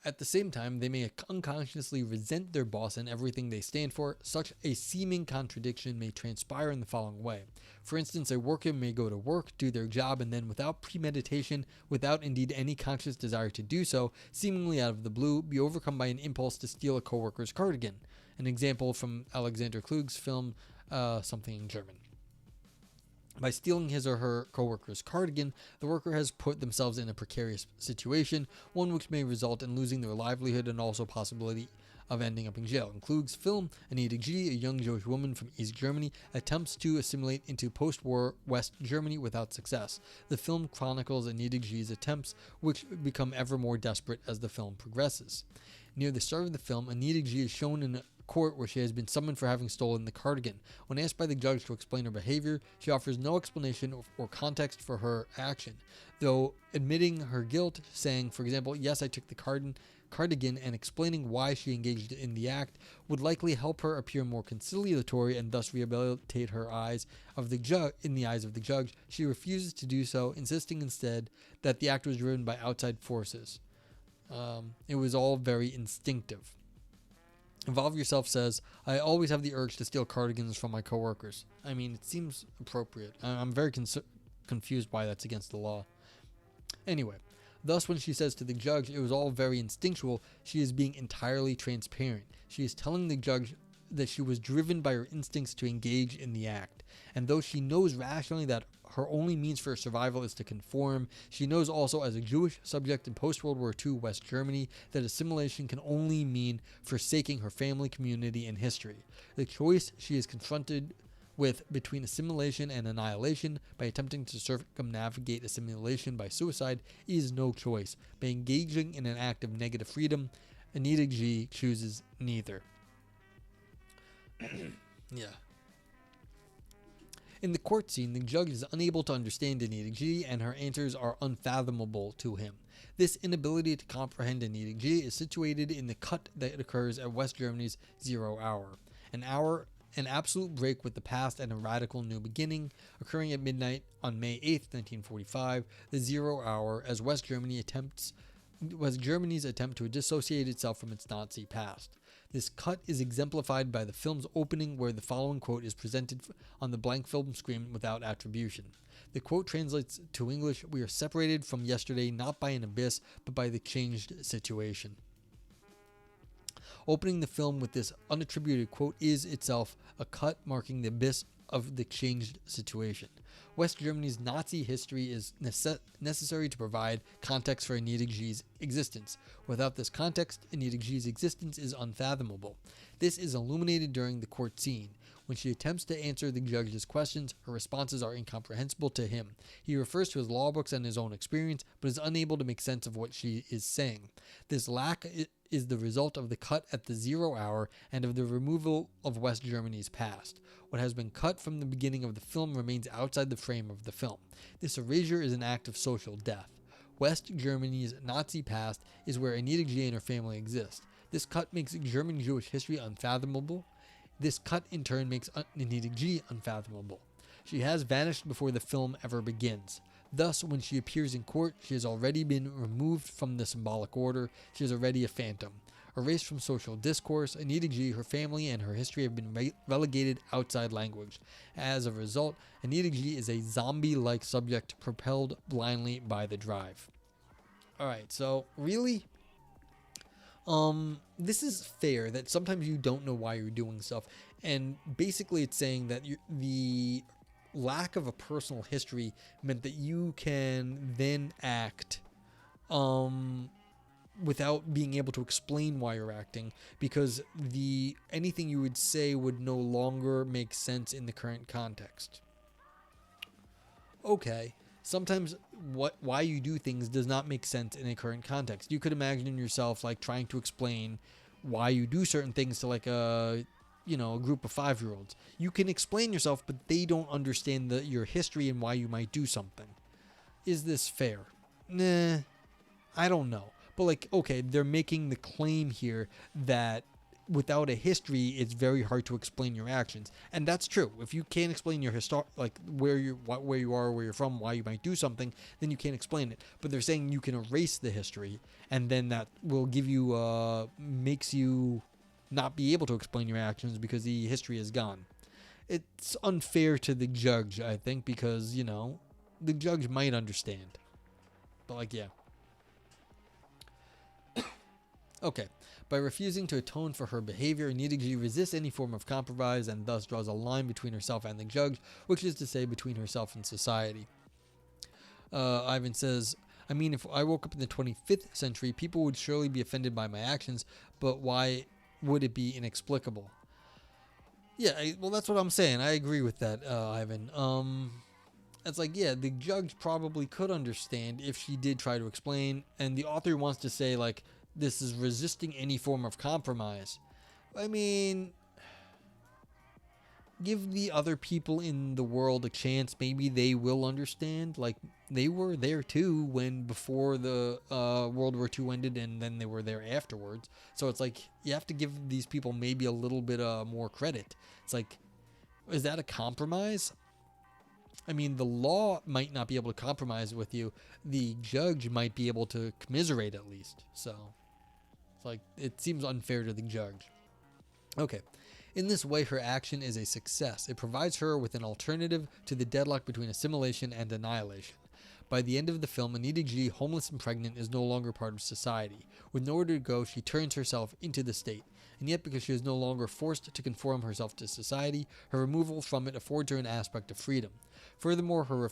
At the same time, they may unconsciously resent their boss and everything they stand for. Such a seeming contradiction may transpire in the following way. For instance, a worker may go to work, do their job, and then without premeditation, without indeed any conscious desire to do so, seemingly out of the blue, be overcome by an impulse to steal a coworker's cardigan. An example from Alexander Klug's film, Something in German. By stealing his or her coworker's cardigan, the worker has put themselves in a precarious situation, one which may result in losing their livelihood and also possibility of ending up in jail. In Klug's film, Anita G., a young Jewish woman from East Germany, attempts to assimilate into post-war West Germany without success. The film chronicles Anita G.'s attempts, which become ever more desperate as the film progresses. Near the start of the film, Anita G. is shown in a court where she has been summoned for having stolen the cardigan. When asked by the judge to explain her behavior, she offers no explanation or context for her action, though admitting her guilt, saying, for example, yes, I took the cardigan, and explaining why she engaged in the act would likely help her appear more conciliatory and thus rehabilitate her in the eyes of the judge. She refuses to do so, insisting instead that the act was driven by outside forces. It was all very instinctive. Evolve Yourself says, I always have the urge to steal cardigans from my coworkers. I mean, it seems appropriate. I'm very confused why that's against the law. Anyway, thus when she says to the judge it was all very instinctual, she is being entirely transparent. She is telling the judge that she was driven by her instincts to engage in the act. And though she knows rationally that her only means for survival is to conform, she knows also as a Jewish subject in post-World War II West Germany that assimilation can only mean forsaking her family, community, and history. The choice she is confronted with between assimilation and annihilation by attempting to circumnavigate assimilation by suicide is no choice. By engaging in an act of negative freedom, Anita G. chooses neither. Yeah. In the court scene, the judge is unable to understand Anita G, and her answers are unfathomable to him. This inability to comprehend Anita G is situated in the cut that occurs at West Germany's 0 hour. An absolute break with the past and a radical new beginning, occurring at midnight on May 8, 1945, the 0 hour, as West Germany was Germany's attempt to dissociate itself from its Nazi past. This cut is exemplified by the film's opening, where the following quote is presented on the blank film screen without attribution. The quote translates to English: "We are separated from yesterday not by an abyss, but by the changed situation." Opening the film with this unattributed quote is itself a cut marking the abyss of the changed situation. West Germany's Nazi history is necessary to provide context for Anita G's existence. Without this context, Anita G's existence is unfathomable. This is illuminated during the court scene. When she attempts to answer the judge's questions, her responses are incomprehensible to him. He refers to his law books and his own experience, but is unable to make sense of what she is saying. This lack is the result of the cut at the 0 hour and of the removal of West Germany's past. What has been cut from the beginning of the film remains outside the frame of the film. This erasure is an act of social death. West Germany's Nazi past is where Anita G and her family exist. This cut makes German Jewish history unfathomable. This cut in turn makes Anita G unfathomable. She has vanished before the film ever begins. Thus, when she appears in court, she has already been removed from the symbolic order. She is already a phantom. Erased from social discourse, Anita G, her family, and her history have been relegated outside language. As a result, Anita G is a zombie-like subject propelled blindly by the drive. Alright, so really? This is fair that sometimes you don't know why you're doing stuff, and basically it's saying that the lack of a personal history meant that you can then act without being able to explain why you're acting, because anything you would say would no longer make sense in the current context. Okay, sometimes why you do things does not make sense in a current context. You could imagine yourself like trying to explain why you do certain things to like a group of 5-year-olds. You can explain yourself, but they don't understand your history and why you might do something. Is this fair? Nah, I don't know. But like, okay, they're making the claim here that without a history, it's very hard to explain your actions, and that's true. If you can't explain your like where you are, where you're from, why you might do something, then you can't explain it. But they're saying you can erase the history, and then that will give you makes you not be able to explain your actions because the history is gone. It's unfair to the judge, I think, because the judge might understand, but like, yeah. Okay, by refusing to atone for her behavior, Anita G resists any form of compromise and thus draws a line between herself and the judge, which is to say between herself and society. Ivan says, I mean, if I woke up in the 25th century, people would surely be offended by my actions, but why would it be inexplicable? Yeah, well, that's what I'm saying. I agree with that, Ivan. It's like, yeah, the judge probably could understand if she did try to explain, and the author wants to say, like, this is resisting any form of compromise. I mean, give the other people in the world a chance. Maybe they will understand. Like, they were there too before the World War II ended, and then they were there afterwards. So it's like, you have to give these people maybe a little bit more credit. It's like, is that a compromise? I mean, the law might not be able to compromise with you. The judge might be able to commiserate at least. So it's like, it seems unfair to the judge. Okay. In this way, her action is a success. It provides her with an alternative to the deadlock between assimilation and annihilation. By the end of the film, Anita G, homeless and pregnant, is no longer part of society. With nowhere to go, she turns herself into the state. And yet, because she is no longer forced to conform herself to society, her removal from it affords her an aspect of freedom. Furthermore, her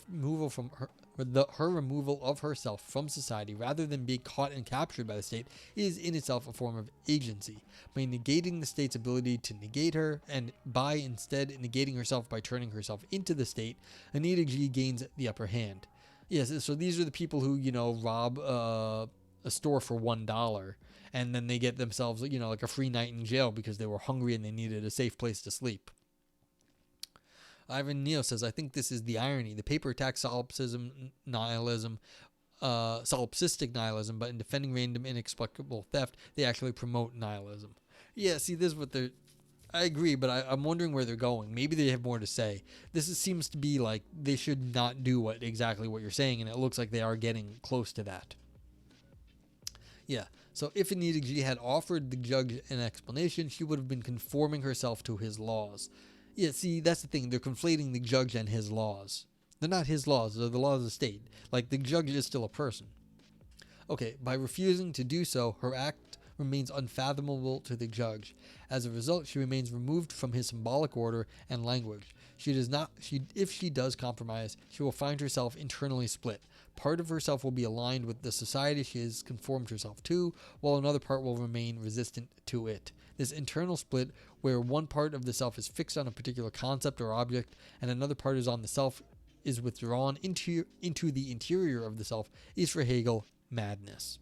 removal of herself from society, rather than being caught and captured by the state, is in itself a form of agency. By negating the state's ability to negate her, and by instead negating herself by turning herself into the state, Anita G gains the upper hand. Yes, so these are the people who, rob a store for $1, and then they get themselves, like a free night in jail because they were hungry and they needed a safe place to sleep. Ivan Neo says, I think this is the irony. The paper attacks solipsistic nihilism, but in defending random inexplicable theft, they actually promote nihilism. Yeah, see, this is what they're... I agree, but I'm wondering where they're going. Maybe they have more to say. Seems to be like they should not do exactly what you're saying, and it looks like they are getting close to that. Yeah, so if Anita G had offered the judge an explanation, she would have been conforming herself to his laws. Yeah, see, that's the thing. They're conflating the judge and his laws. They're not his laws. They're the laws of the state. Like, the judge is still a person. Okay, by refusing to do so, her act remains unfathomable to the judge. As a result, she remains removed from his symbolic order and language. If she does compromise, she will find herself internally split. Part of herself will be aligned with the society she has conformed herself to, while another part will remain resistant to it. This internal split, where one part of the self is fixed on a particular concept or object, and another part is on the self, is withdrawn into the interior of the self, is for Hegel madness.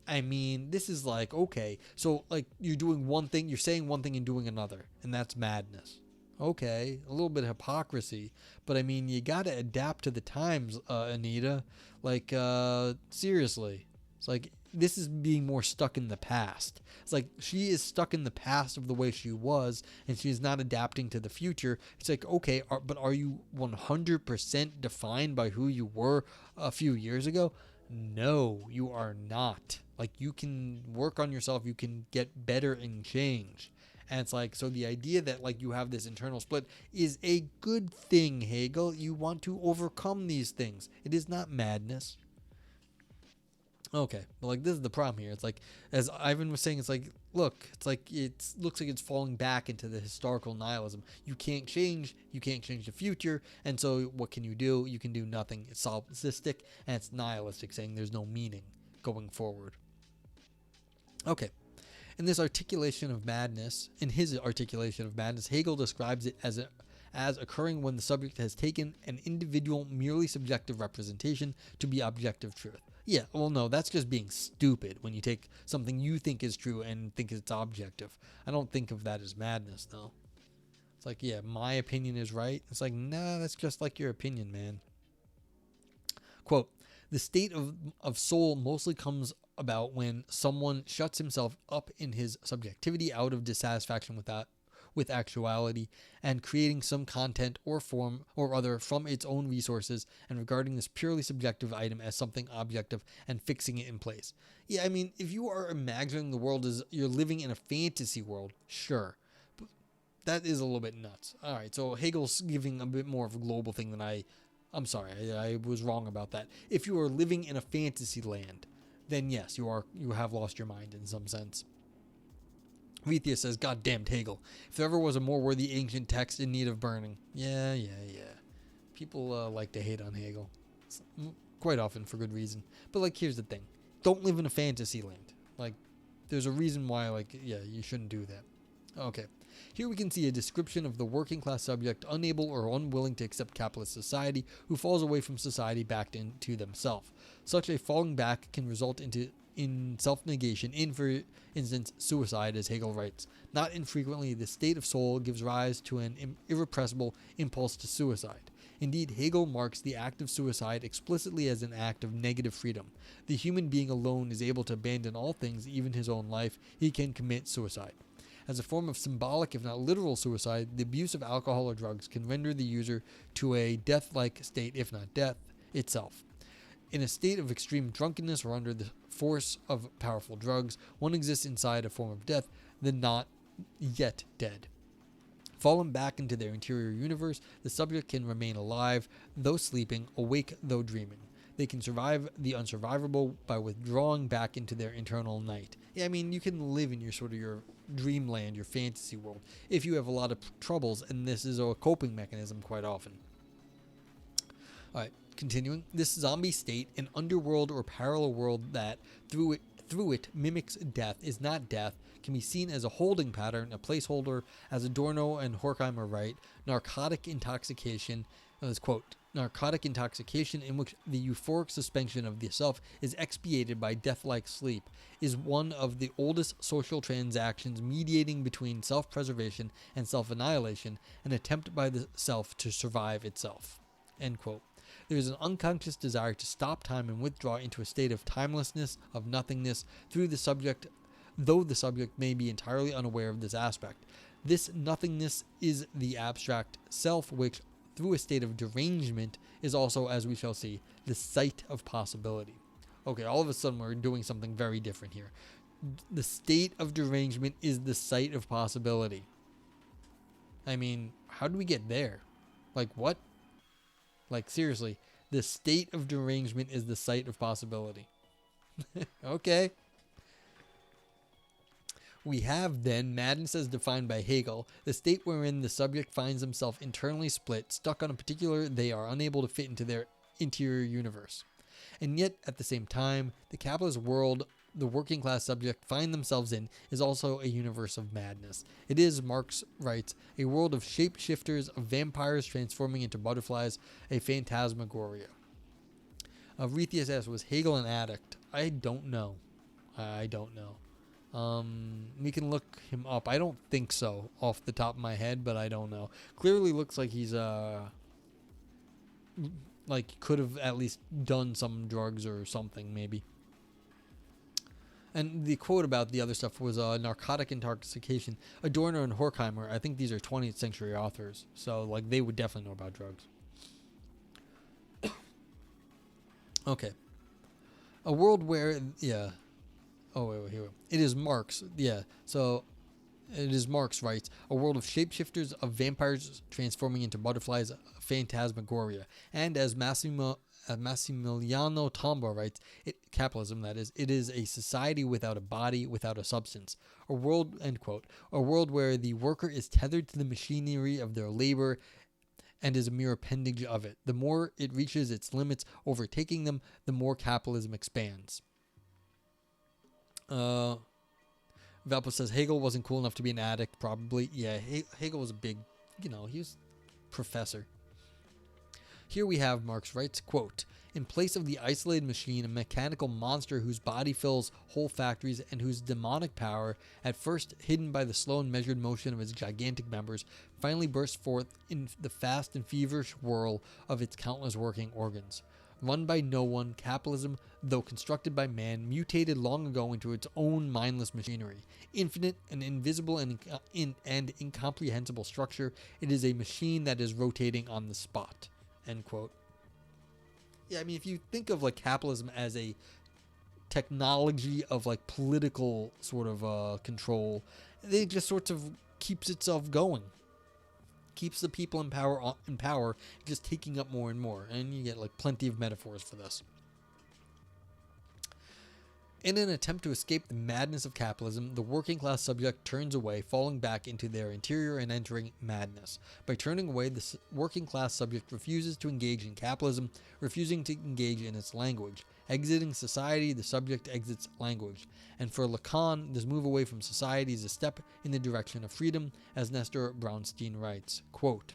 I mean, this is like, okay, so like you're doing one thing, you're saying one thing and doing another, and that's madness. Okay, a little bit of hypocrisy, but I mean, you gotta adapt to the times, Anita. Like, seriously. It's like, this is being more stuck in the past. It's like, she is stuck in the past of the way she was, and she's not adapting to the future. It's like, okay, but are you 100% defined by who you were a few years ago? No, you are not. Like, you can work on yourself, you can get better and change. And it's like, so the idea that like you have this internal split is a good thing, Hegel. You want to overcome these things. It is not madness. Okay, but like this is the problem here. It's like, as Ivan was saying, it's like, look, it's like it looks like it's falling back into the historical nihilism. You can't change the future, and so what can you do? You can do nothing. It's solipsistic and it's nihilistic, saying there's no meaning going forward. Okay. In his articulation of madness, Hegel describes it as occurring when the subject has taken an individual, merely subjective representation to be objective truth. Yeah, well, no, that's just being stupid when you take something you think is true and think it's objective. I don't think of that as madness, though. It's like, yeah, my opinion is right. It's like, nah, that's just like your opinion, man. Quote, the state of soul mostly comes about when someone shuts himself up in his subjectivity out of dissatisfaction with actuality, and creating some content or form or other from its own resources, and regarding this purely subjective item as something objective and fixing it in place. Yeah, I mean, if you are imagining the world as you're living in a fantasy world, sure. But that is a little bit nuts. All right, so Hegel's giving a bit more of a global thing than I'm sorry, I was wrong about that. If you are living in a fantasy land, then yes, you have lost your mind in some sense. Vithius says, God damned Hegel. If there ever was a more worthy ancient text in need of burning. Yeah. People like to hate on Hegel. Quite often for good reason. But like, here's the thing. Don't live in a fantasy land. Like, there's a reason why, like, yeah, you shouldn't do that. Okay. Here we can see a description of the working class subject unable or unwilling to accept capitalist society, who falls away from society back into themselves. Such a falling back can result in self-negation, for instance, suicide, as Hegel writes. Not infrequently, the state of soul gives rise to an irrepressible impulse to suicide. Indeed, Hegel marks the act of suicide explicitly as an act of negative freedom. The human being alone is able to abandon all things, even his own life. He can commit suicide. As a form of symbolic, if not literal suicide, the abuse of alcohol or drugs can render the user to a death-like state, if not death itself. In a state of extreme drunkenness or under the force of powerful drugs, one exists inside a form of death, then not yet dead. Fallen back into their interior universe, the subject can remain alive, though sleeping, awake, though dreaming. They can survive the unsurvivable by withdrawing back into their internal night. Yeah, I mean, you can live in your dreamland, your fantasy world, if you have a lot of troubles, and this is a coping mechanism quite often. Alright, continuing. This zombie state, an underworld or parallel world that, through it mimics death, is not death, can be seen as a holding pattern, a placeholder, as Adorno and Horkheimer write. Narcotic intoxication, as quote, narcotic intoxication in which the euphoric suspension of the self is expiated by death-like sleep, is one of the oldest social transactions mediating between self-preservation and self-annihilation, an attempt by the self to survive itself. End quote. There is an unconscious desire to stop time and withdraw into a state of timelessness, of nothingness, through the subject, though the subject may be entirely unaware of this aspect. This nothingness is the abstract self, which, through a state of derangement, is also, as we shall see, the sight of possibility. Okay, all of a sudden we're doing something very different here. The state of derangement is the sight of possibility. I mean, how do we get there? Like, what? Like, seriously, the state of derangement is the sight of possibility. Okay. We have, then, madness as defined by Hegel, the state wherein the subject finds himself internally split, stuck on a particular they are unable to fit into their interior universe. And yet, at the same time, the capitalist world the working class subject find themselves in is also a universe of madness. It is, Marx writes, a world of shapeshifters, of vampires transforming into butterflies, a phantasmagoria. Arethius asks, was Hegel an addict? I don't know. We can look him up. I don't think so off the top of my head, but I don't know. Clearly looks like he's like could have at least done some drugs or something maybe. And the quote about the other stuff was narcotic intoxication. Adorno and Horkheimer, I think these are 20th century authors, so like they would definitely know about drugs. Okay. A world where, yeah. Oh, wait, here we go. It is Marx, yeah. So, it is Marx writes, a world of shapeshifters, of vampires transforming into butterflies, phantasmagoria. And as Massimiliano Tomba writes, capitalism that is, it is a society without a body, without a substance. A world, end quote, a world where the worker is tethered to the machinery of their labor and is a mere appendage of it. The more it reaches its limits, overtaking them, the more capitalism expands. Valpo says Hegel wasn't cool enough to be an addict, probably. Yeah, Hegel was a big, he was professor. Here we have, Marx writes, quote, in place of the isolated machine, a mechanical monster whose body fills whole factories and whose demonic power, at first hidden by the slow and measured motion of its gigantic members, finally bursts forth in the fast and feverish whirl of its countless working organs. Run by no one, capitalism, though constructed by man, mutated long ago into its own mindless machinery. Infinite and invisible and incomprehensible structure, it is a machine that is rotating on the spot. End quote. Yeah, I mean, if you think of like capitalism as a technology of like political sort of control, it just sort of keeps itself going. Keeps the people in power, just taking up more and more. And you get like plenty of metaphors for this. In an attempt to escape the madness of capitalism, the working class subject turns away, falling back into their interior and entering madness. By turning away, the working class subject refuses to engage in capitalism, refusing to engage in its language. Exiting society, the subject exits language. And for Lacan, this move away from society is a step in the direction of freedom, as Nestor Brownstein writes, quote,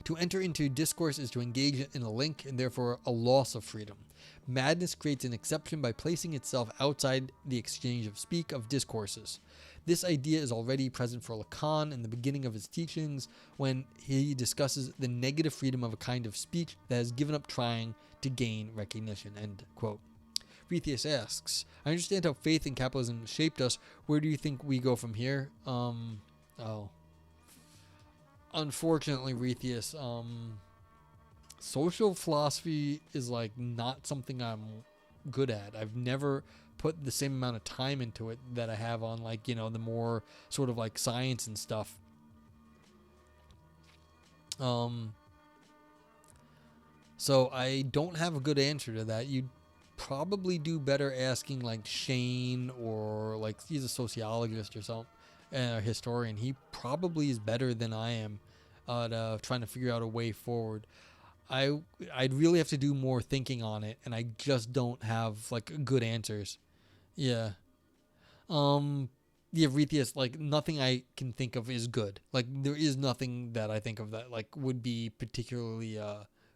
to enter into discourse is to engage in a link and therefore a loss of freedom. Madness creates an exception by placing itself outside the exchange of discourses. This idea is already present for Lacan in the beginning of his teachings when he discusses the negative freedom of a kind of speech that has given up trying to gain recognition. End quote. Arethius asks, I understand how faith in capitalism shaped us. Where do you think we go from here? Unfortunately, Arethius, social philosophy is like not something I'm good at. I've never put the same amount of time into it that I have on like, the more sort of like science and stuff. So I don't have a good answer to that. You'd probably do better asking like Shane, or like he's a sociologist or something, a historian. He probably is better than I am at trying to figure out a way forward. I'd really have to do more thinking on it, and I just don't have like good answers. Yeah. The Arethius, like nothing I can think of is good. Like there is nothing that I think of that like would be particularly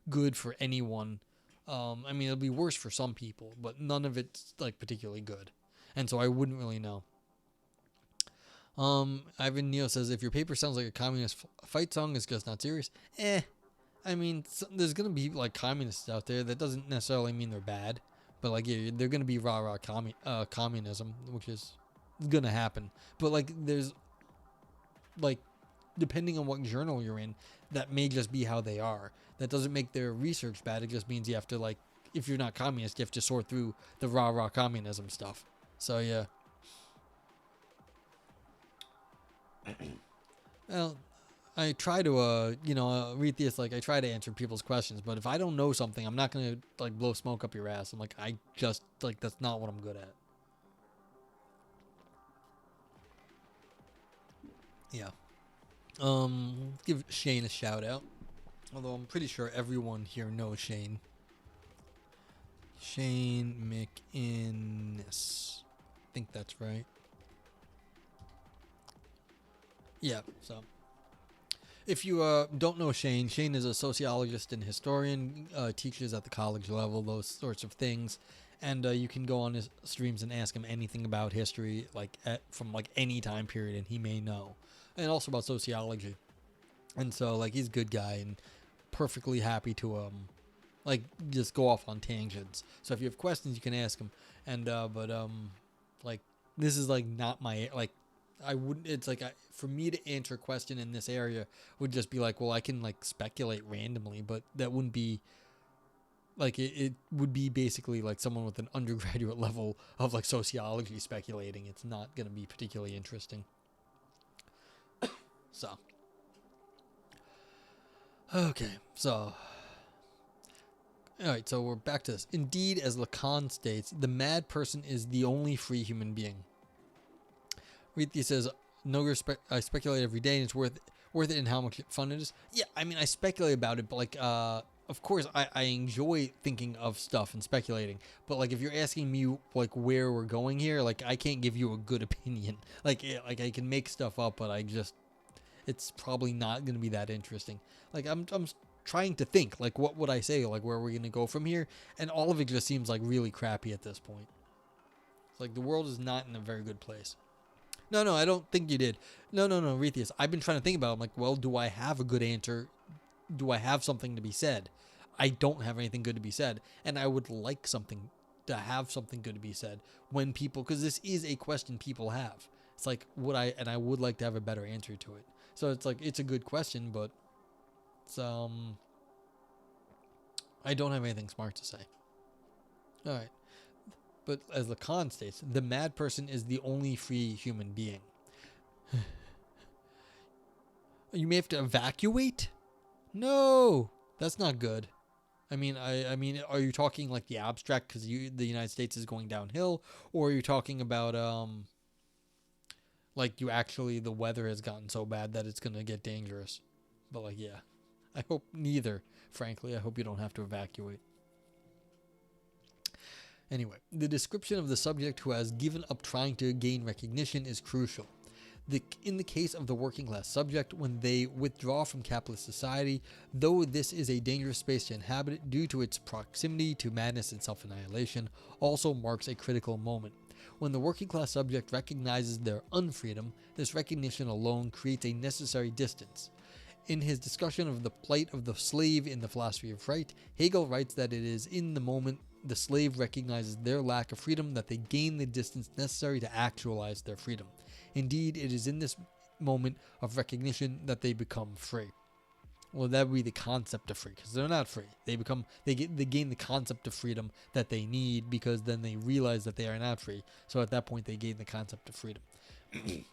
good for anyone. I mean, it'll be worse for some people, but none of it's like particularly good, and so I wouldn't really know. Ivan Neo says, if your paper sounds like a communist fight song, it's just not serious. I mean, there's gonna be like communists out there. That doesn't necessarily mean they're bad, but like yeah, they're gonna be rah communism, which is gonna happen. But like there's like depending on what journal you're in, that may just be how they are. That doesn't make their research bad. It just means you have to like if you're not communist, you have to sort through the rah communism stuff. So yeah. Well, I try to, read this, like, I try to answer people's questions, but if I don't know something, I'm not going to, like, blow smoke up your ass. I'm like, I just, like, that's not what I'm good at. Yeah. Give Shane a shout out. Although I'm pretty sure everyone here knows Shane. Shane McInnes. I think that's right. Yeah, so if you don't know Shane, Shane is a sociologist and historian, teaches at the college level, those sorts of things, and you can go on his streams and ask him anything about history, like from like any time period, and he may know, and also about sociology, and so like he's a good guy and perfectly happy to like just go off on tangents. So if you have questions, you can ask him, and like this is like not my like. I wouldn't. It's like for me to answer a question in this area would just be like, well, I can like speculate randomly, but that wouldn't be like it would be basically like someone with an undergraduate level of like sociology speculating. It's not going to be particularly interesting. So, okay, so. Alright, so we're back to this. Indeed, as Lacan states, the mad person is the only free human being. Riti says, "No, I speculate every day, and it's worth it in how much fun it is." Yeah, I mean, I speculate about it, but like, of course, I enjoy thinking of stuff and speculating. But like, if you're asking me like where we're going here, like I can't give you a good opinion. Like I can make stuff up, but it's probably not going to be that interesting. Like I'm trying to think, like what would I say, like where we're going to go from here, and all of it just seems like really crappy at this point. It's like the world is not in a very good place. No, I don't think you did. No, Rethius. I've been trying to think about it. I'm like, well, do I have a good answer? Do I have something to be said? I don't have anything good to be said. And I would like something to have something good to be said when people, because this is a question people have. It's like, I would like to have a better answer to it. So it's like, it's a good question, but it's, I don't have anything smart to say. All right. But as Lacan states, the mad person is the only free human being. You may have to evacuate? No, that's not good. I mean, are you talking like the abstract because the United States is going downhill, or are you talking about like you actually the weather has gotten so bad that it's gonna get dangerous? But like, yeah, I hope neither. Frankly, I hope you don't have to evacuate. Anyway, the description of the subject who has given up trying to gain recognition is crucial. In the case of the working class subject, when they withdraw from capitalist society, though this is a dangerous space to inhabit due to its proximity to madness and self-annihilation, also marks a critical moment. When the working class subject recognizes their unfreedom, this recognition alone creates a necessary distance. In his discussion of the plight of the slave in the philosophy of right, Hegel writes that it is in the moment the slave recognizes their lack of freedom that they gain the distance necessary to actualize their freedom. Indeed, it is in this moment of recognition that they become free. Well, that would be the concept of free, because they're not free. They gain the concept of freedom that they need, because then they realize that they are not free. So at that point, they gain the concept of freedom.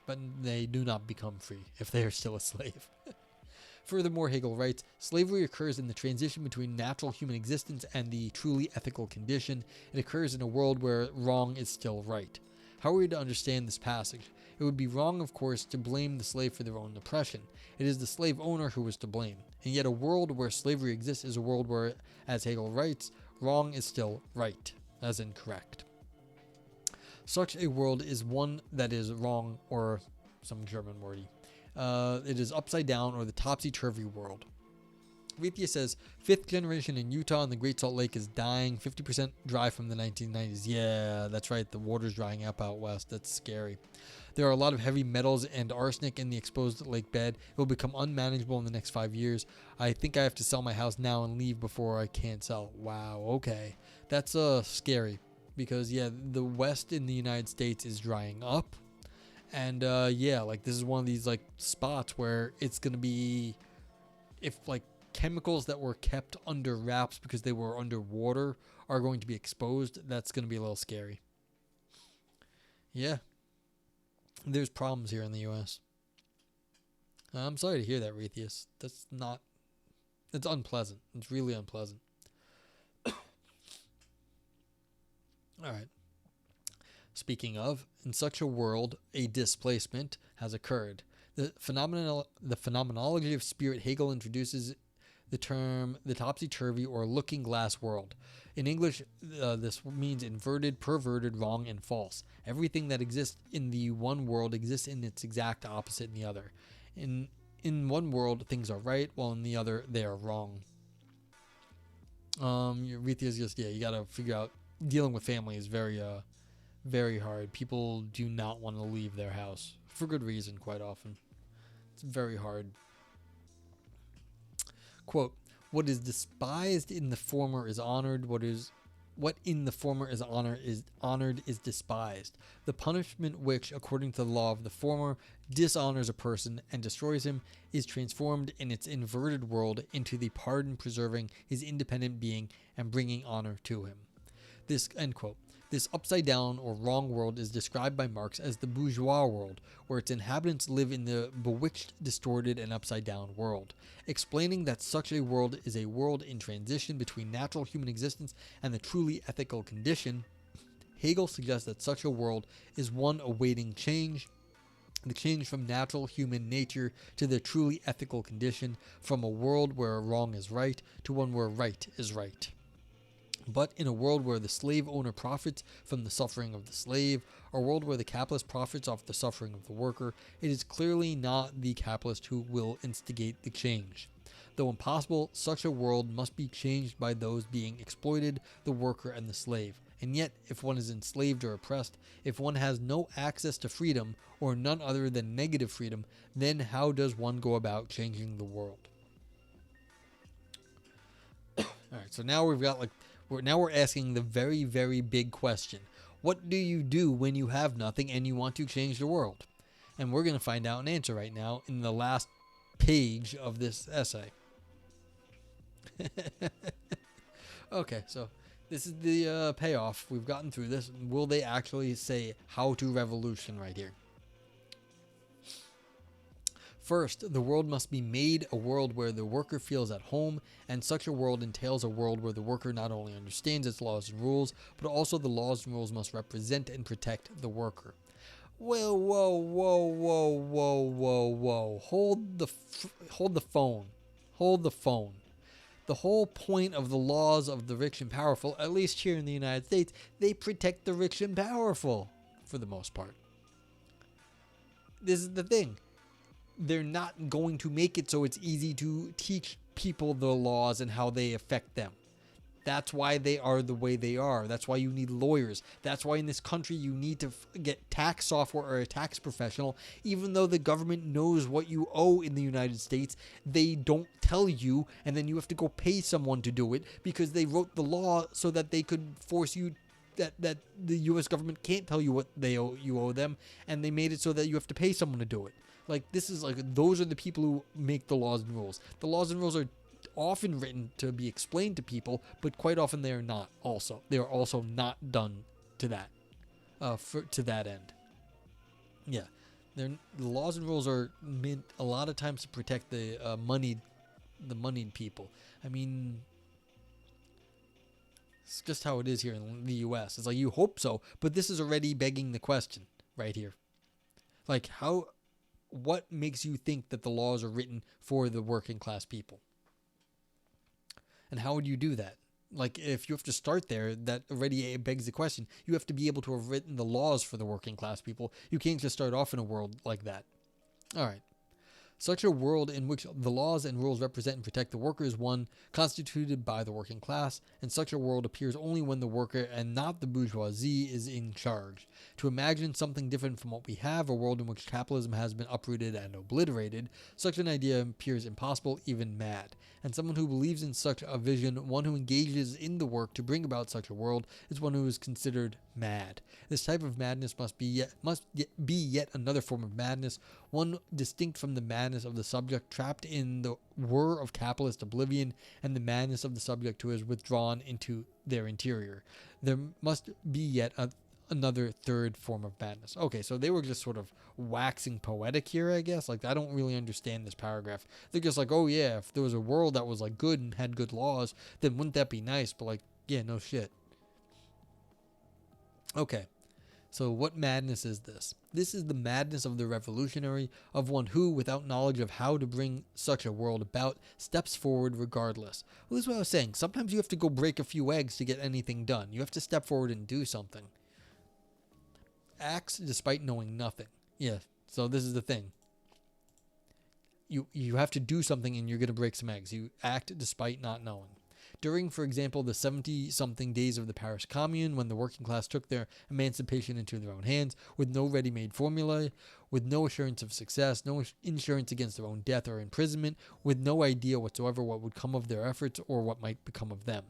But they do not become free if they are still a slave. Furthermore, Hegel writes, slavery occurs in the transition between natural human existence and the truly ethical condition. It occurs in a world where wrong is still right. How are we to understand this passage? It would be wrong, of course, to blame the slave for their own oppression. It is the slave owner who is to blame. And yet a world where slavery exists is a world where, as Hegel writes, wrong is still right, as in correct. Such a world is one that is wrong, or some German wordy. It is upside down, or the topsy-turvy world. Rethia says, 5th generation in Utah and the Great Salt Lake is dying. 50% dry from the 1990s. Yeah, that's right. The water's drying up out west. That's scary. There are a lot of heavy metals and arsenic in the exposed lake bed. It will become unmanageable in the next 5 years. I think I have to sell my house now and leave before I can't sell. Wow, okay. That's scary because, yeah, the west in the United States is drying up. And, yeah, like this is one of these, like, spots where it's going to be, if, like, chemicals that were kept under wraps because they were underwater are going to be exposed, that's going to be a little scary. Yeah. There's problems here in the U.S. I'm sorry to hear that, Rethius. It's unpleasant. It's really unpleasant. All right. Speaking of, in such a world, a displacement has occurred. The phenomenology of spirit, Hegel introduces the term the topsy-turvy or looking glass world. In English, this means inverted, perverted, wrong, and false. Everything that exists in the one world exists in its exact opposite in the other. In one world, things are right, while in the other, they are wrong. Rethia is just, you gotta figure out, dealing with family is very, very hard. People do not want to leave their house, for good reason, quite often. It's very hard. Quote, what is despised in the former is honored. What in the former is honored is despised. The punishment which, according to the law of the former, dishonors a person and destroys him is transformed in its inverted world into the pardon preserving his independent being and bringing honor to him. This, end quote. This upside-down or wrong world is described by Marx as the bourgeois world, where its inhabitants live in the bewitched, distorted, and upside-down world, explaining that such a world is a world in transition between natural human existence and the truly ethical condition. Hegel suggests that such a world is one awaiting change, the change from natural human nature to the truly ethical condition, from a world where wrong is right to one where right is right. But in a world where the slave owner profits from the suffering of the slave, or a world where the capitalist profits off the suffering of the worker, it is clearly not the capitalist who will instigate the change. Though impossible, such a world must be changed by those being exploited, the worker and the slave. And yet, if one is enslaved or oppressed, if one has no access to freedom, or none other than negative freedom, then how does one go about changing the world? Alright, so now we've got we're asking the very, very big question. What do you do when you have nothing and you want to change the world? And we're going to find out an answer right now in the last page of this essay. Okay, so this is the payoff. We've gotten through this. Will they actually say how to revolution right here? First, the world must be made a world where the worker feels at home, and such a world entails a world where the worker not only understands its laws and rules, but also the laws and rules must represent and protect the worker. Whoa, whoa, whoa, whoa, whoa, whoa, whoa. Hold the phone. Hold the phone. The whole point of the laws of the rich and powerful, at least here in the United States, they protect the rich and powerful, for the most part. This is the thing. They're not going to make it so it's easy to teach people the laws and how they affect them. That's why they are the way they are. That's why you need lawyers. That's why in this country you need to get tax software or a tax professional. Even though the government knows what you owe in the United States, they don't tell you, and then you have to go pay someone to do it because they wrote the law so that they could force you that the U.S. government can't tell you what you owe them, and they made it so that you have to pay someone to do it. Those are the people who make the laws and rules. The laws and rules are often written to be explained to people, but quite often they are not also. They are also not done to that, to that end. Yeah. The laws and rules are meant a lot of times to protect the moneyed people. I mean, it's just how it is here in the U.S. It's like you hope so, but this is already begging the question right here. Like what makes you think that the laws are written for the working class people? And how would you do that? Like, if you have to start there, that already begs the question. You have to be able to have written the laws for the working class people. You can't just start off in a world like that. All right. Such a world in which the laws and rules represent and protect the worker is one constituted by the working class, and such a world appears only when the worker and not the bourgeoisie is in charge. To imagine something different from what we have, a world in which capitalism has been uprooted and obliterated, such an idea appears impossible, even mad. And someone who believes in such a vision, one who engages in the work to bring about such a world, is one who is considered mad. This type of madness must be yet another form of madness, one distinct from the madness of the subject trapped in the whir of capitalist oblivion and the madness of the subject who is withdrawn into their interior. There must be yet another third form of madness. Okay, so they were just sort of waxing poetic here, I guess. Like, I don't really understand this paragraph. They're just like, oh yeah, if there was a world that was like good and had good laws, then wouldn't that be nice? But like, yeah, no shit. Okay. So what madness is this? This is the madness of the revolutionary, of one who, without knowledge of how to bring such a world about, steps forward regardless. Well, this is what I was saying. Sometimes you have to go break a few eggs to get anything done. You have to step forward and do something. Acts despite knowing nothing. Yeah, so this is the thing. You have to do something and you're going to break some eggs. You act despite not knowing. During, for example, the 70-something days of the Paris Commune, when the working class took their emancipation into their own hands, with no ready-made formula, with no assurance of success, no insurance against their own death or imprisonment, with no idea whatsoever what would come of their efforts or what might become of them.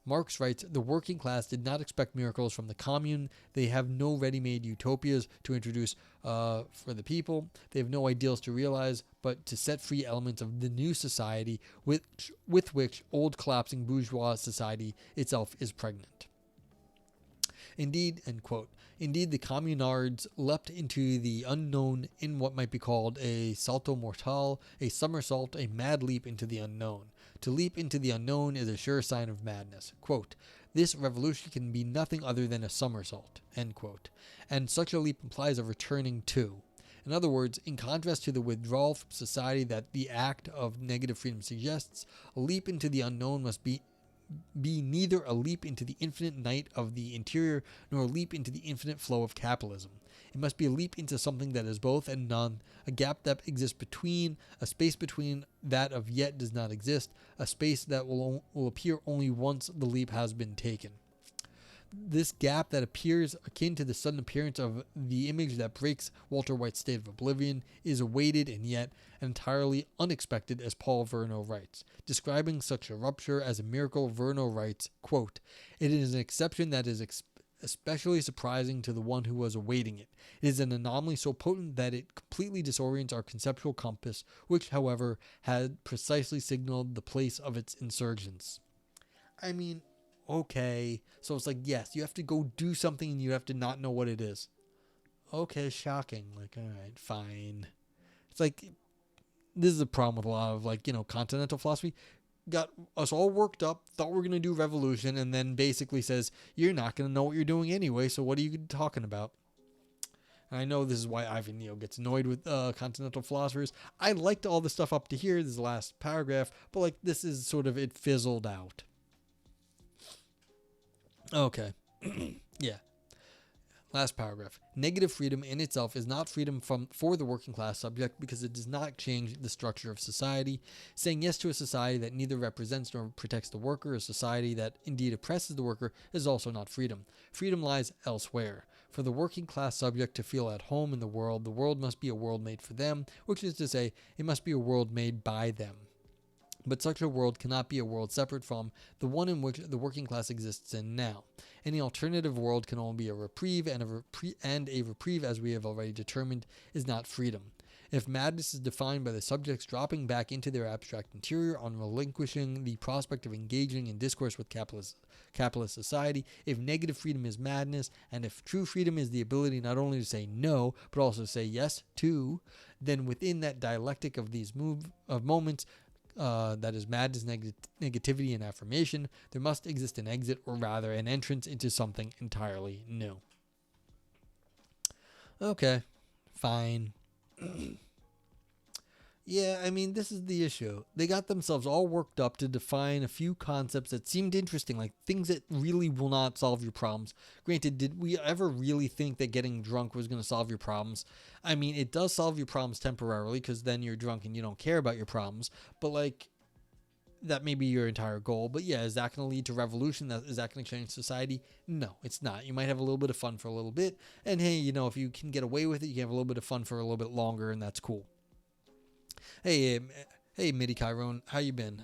Marx writes, the working class did not expect miracles from the commune. They have no ready-made utopias to introduce for the people. They have no ideals to realize, but to set free elements of the new society with which old collapsing bourgeois society itself is pregnant. Indeed, end quote. Indeed, the communards leapt into the unknown in what might be called a salto mortal, a somersault, a mad leap into the unknown. To leap into the unknown is a sure sign of madness. Quote, this revolution can be nothing other than a somersault, end quote. And such a leap implies a returning to. In other words, in contrast to the withdrawal from society that the act of negative freedom suggests, a leap into the unknown must be neither a leap into the infinite night of the interior nor a leap into the infinite flow of capitalism. It must be a leap into something that is both and none, a gap that exists between, a space between that of yet does not exist, a space that will appear only once the leap has been taken. This gap that appears akin to the sudden appearance of the image that breaks Walter White's state of oblivion is awaited and yet entirely unexpected, as Paul Verno writes. Describing such a rupture as a miracle, Verno writes, quote, it is an exception that is especially surprising to the one who was awaiting it. It is an anomaly so potent that it completely disorients our conceptual compass, which, however, had precisely signaled the place of its insurgence. I mean, okay, so it's like, yes, you have to go do something and you have to not know what it is. Okay, shocking. Like, all right, fine. It's like, this is a problem with a lot of, like, continental philosophy. Got us all worked up, thought we were going to do revolution, and then basically says, you're not going to know what you're doing anyway, so what are you talking about? And I know this is why Ivan Neal gets annoyed with continental philosophers. I liked all the stuff up to here, this is the last paragraph, but like this is sort of, it fizzled out. Okay. Yeah. Last paragraph. Negative freedom in itself is not freedom for the working class subject because it does not change the structure of society. Saying yes to a society that neither represents nor protects the worker, a society that indeed oppresses the worker, is also not freedom. Freedom lies elsewhere. For the working class subject to feel at home in the world must be a world made for them, which is to say, it must be a world made by them. But such a world cannot be a world separate from the one in which the working class exists in now. Any alternative world can only be a reprieve, and a reprieve, as we have already determined, is not freedom. If madness is defined by the subjects dropping back into their abstract interior on relinquishing the prospect of engaging in discourse with capitalist society, if negative freedom is madness, and if true freedom is the ability not only to say no, but also to say yes too, then within that dialectic of these moments, that is madness, negativity, and affirmation, there must exist an exit, or rather an entrance into something entirely new. Okay, fine. Yeah, I mean, this is the issue. They got themselves all worked up to define a few concepts that seemed interesting, like things that really will not solve your problems. Granted, did we ever really think that getting drunk was going to solve your problems? I mean, it does solve your problems temporarily because then you're drunk and you don't care about your problems, but like, that may be your entire goal. But yeah, is that going to lead to revolution? Is that going to change society? No, it's not. You might have a little bit of fun for a little bit, and hey, if you can get away with it, you can have a little bit of fun for a little bit longer, and that's cool. Hey, Midi Chiron, how you been?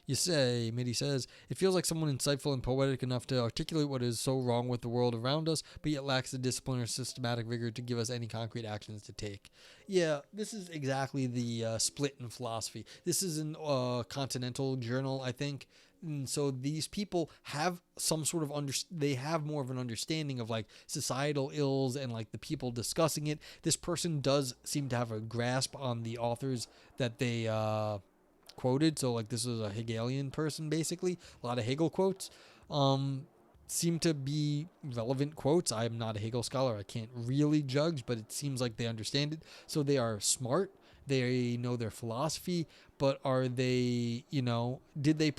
You say, Midi says, it feels like someone insightful and poetic enough to articulate what is so wrong with the world around us, but yet lacks the discipline or systematic vigor to give us any concrete actions to take. Yeah, this is exactly the split in philosophy. This is an Continental Journal, I think. And so these people have some sort of they have more of an understanding of like societal ills and like the people discussing it. This person does seem to have a grasp on the authors that they quoted. So like this is a Hegelian person, basically. A lot of Hegel quotes seem to be relevant quotes. I'm not a Hegel scholar. I can't really judge, but it seems like they understand it. So they are smart. They know their philosophy, but are they, did they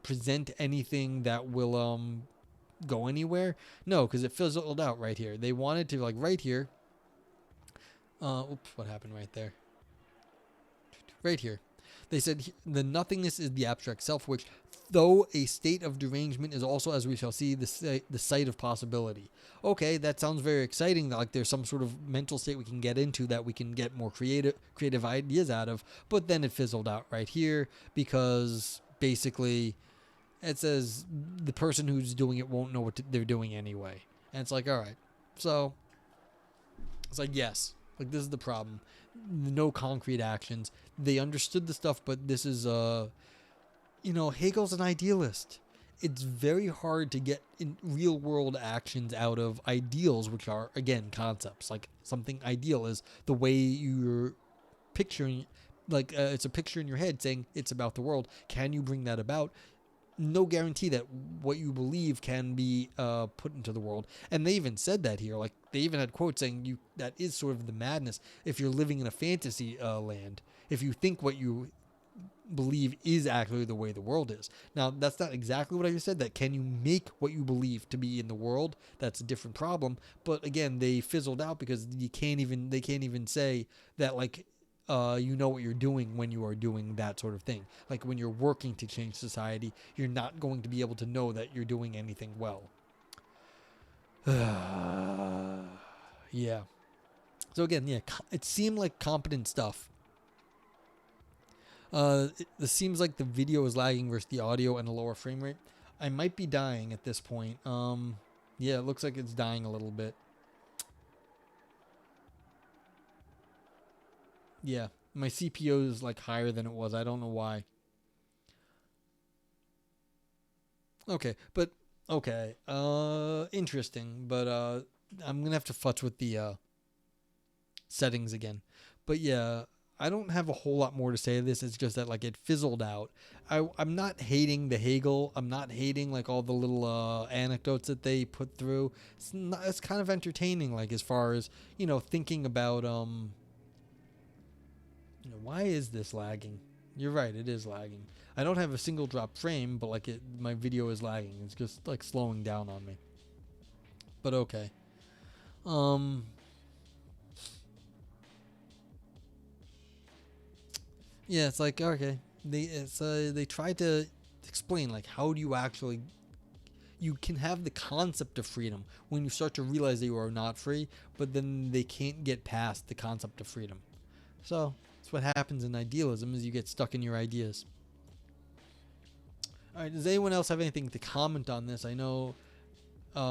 present anything that will go anywhere? No, because it fizzled out right here. They wanted to, like, right here. Oops, what happened right there? Right here. They said the nothingness is the abstract self, which, though a state of derangement, is also, as we shall see, the site of possibility. Okay, that sounds very exciting. Like there's some sort of mental state we can get into that we can get more creative ideas out of. But then it fizzled out right here because basically it says the person who's doing it won't know what they're doing anyway. And it's like, all right. So it's like, yes, like this is the problem. No concrete actions. They understood the stuff, but this is Hegel's an idealist. It's very hard to get in real world actions out of ideals, which are, again, concepts. Like something ideal is the way you're picturing, like it's a picture in your head saying it's about the world. Can you bring that about? No guarantee that what you believe can be put into the world. And they even said that here. Like they even had quotes saying that is sort of the madness if you're living in a fantasy land. If you think what you believe is actually the way the world is. Now, that's not exactly what I just said. That can you make what you believe to be in the world? That's a different problem. But again, they fizzled out because they can't even say that like you know what you're doing when you are doing that sort of thing. Like when you're working to change society, you're not going to be able to know that you're doing anything well. Yeah. So again, yeah, it seemed like competent stuff. It seems like the video is lagging versus the audio and a lower frame rate. I might be dying at this point. Yeah, it looks like it's dying a little bit. Yeah, my CPU is like higher than it was. I don't know why. Okay, but okay. Interesting, but I'm gonna have to futz with the settings again. But yeah, I don't have a whole lot more to say to this. It's just that like it fizzled out. I'm not hating the Hegel. I'm not hating like all the little anecdotes that they put through. It's kind of entertaining, like as far as thinking about why is this lagging? You're right, it is lagging. I don't have a single drop frame, but like my video is lagging. It's just like slowing down on me. But okay. Yeah, it's like okay. They try to explain like how do you can have the concept of freedom when you start to realize that you are not free, but then they can't get past the concept of freedom. So that's what happens in idealism is you get stuck in your ideas. All right, does anyone else have anything to comment on this? I know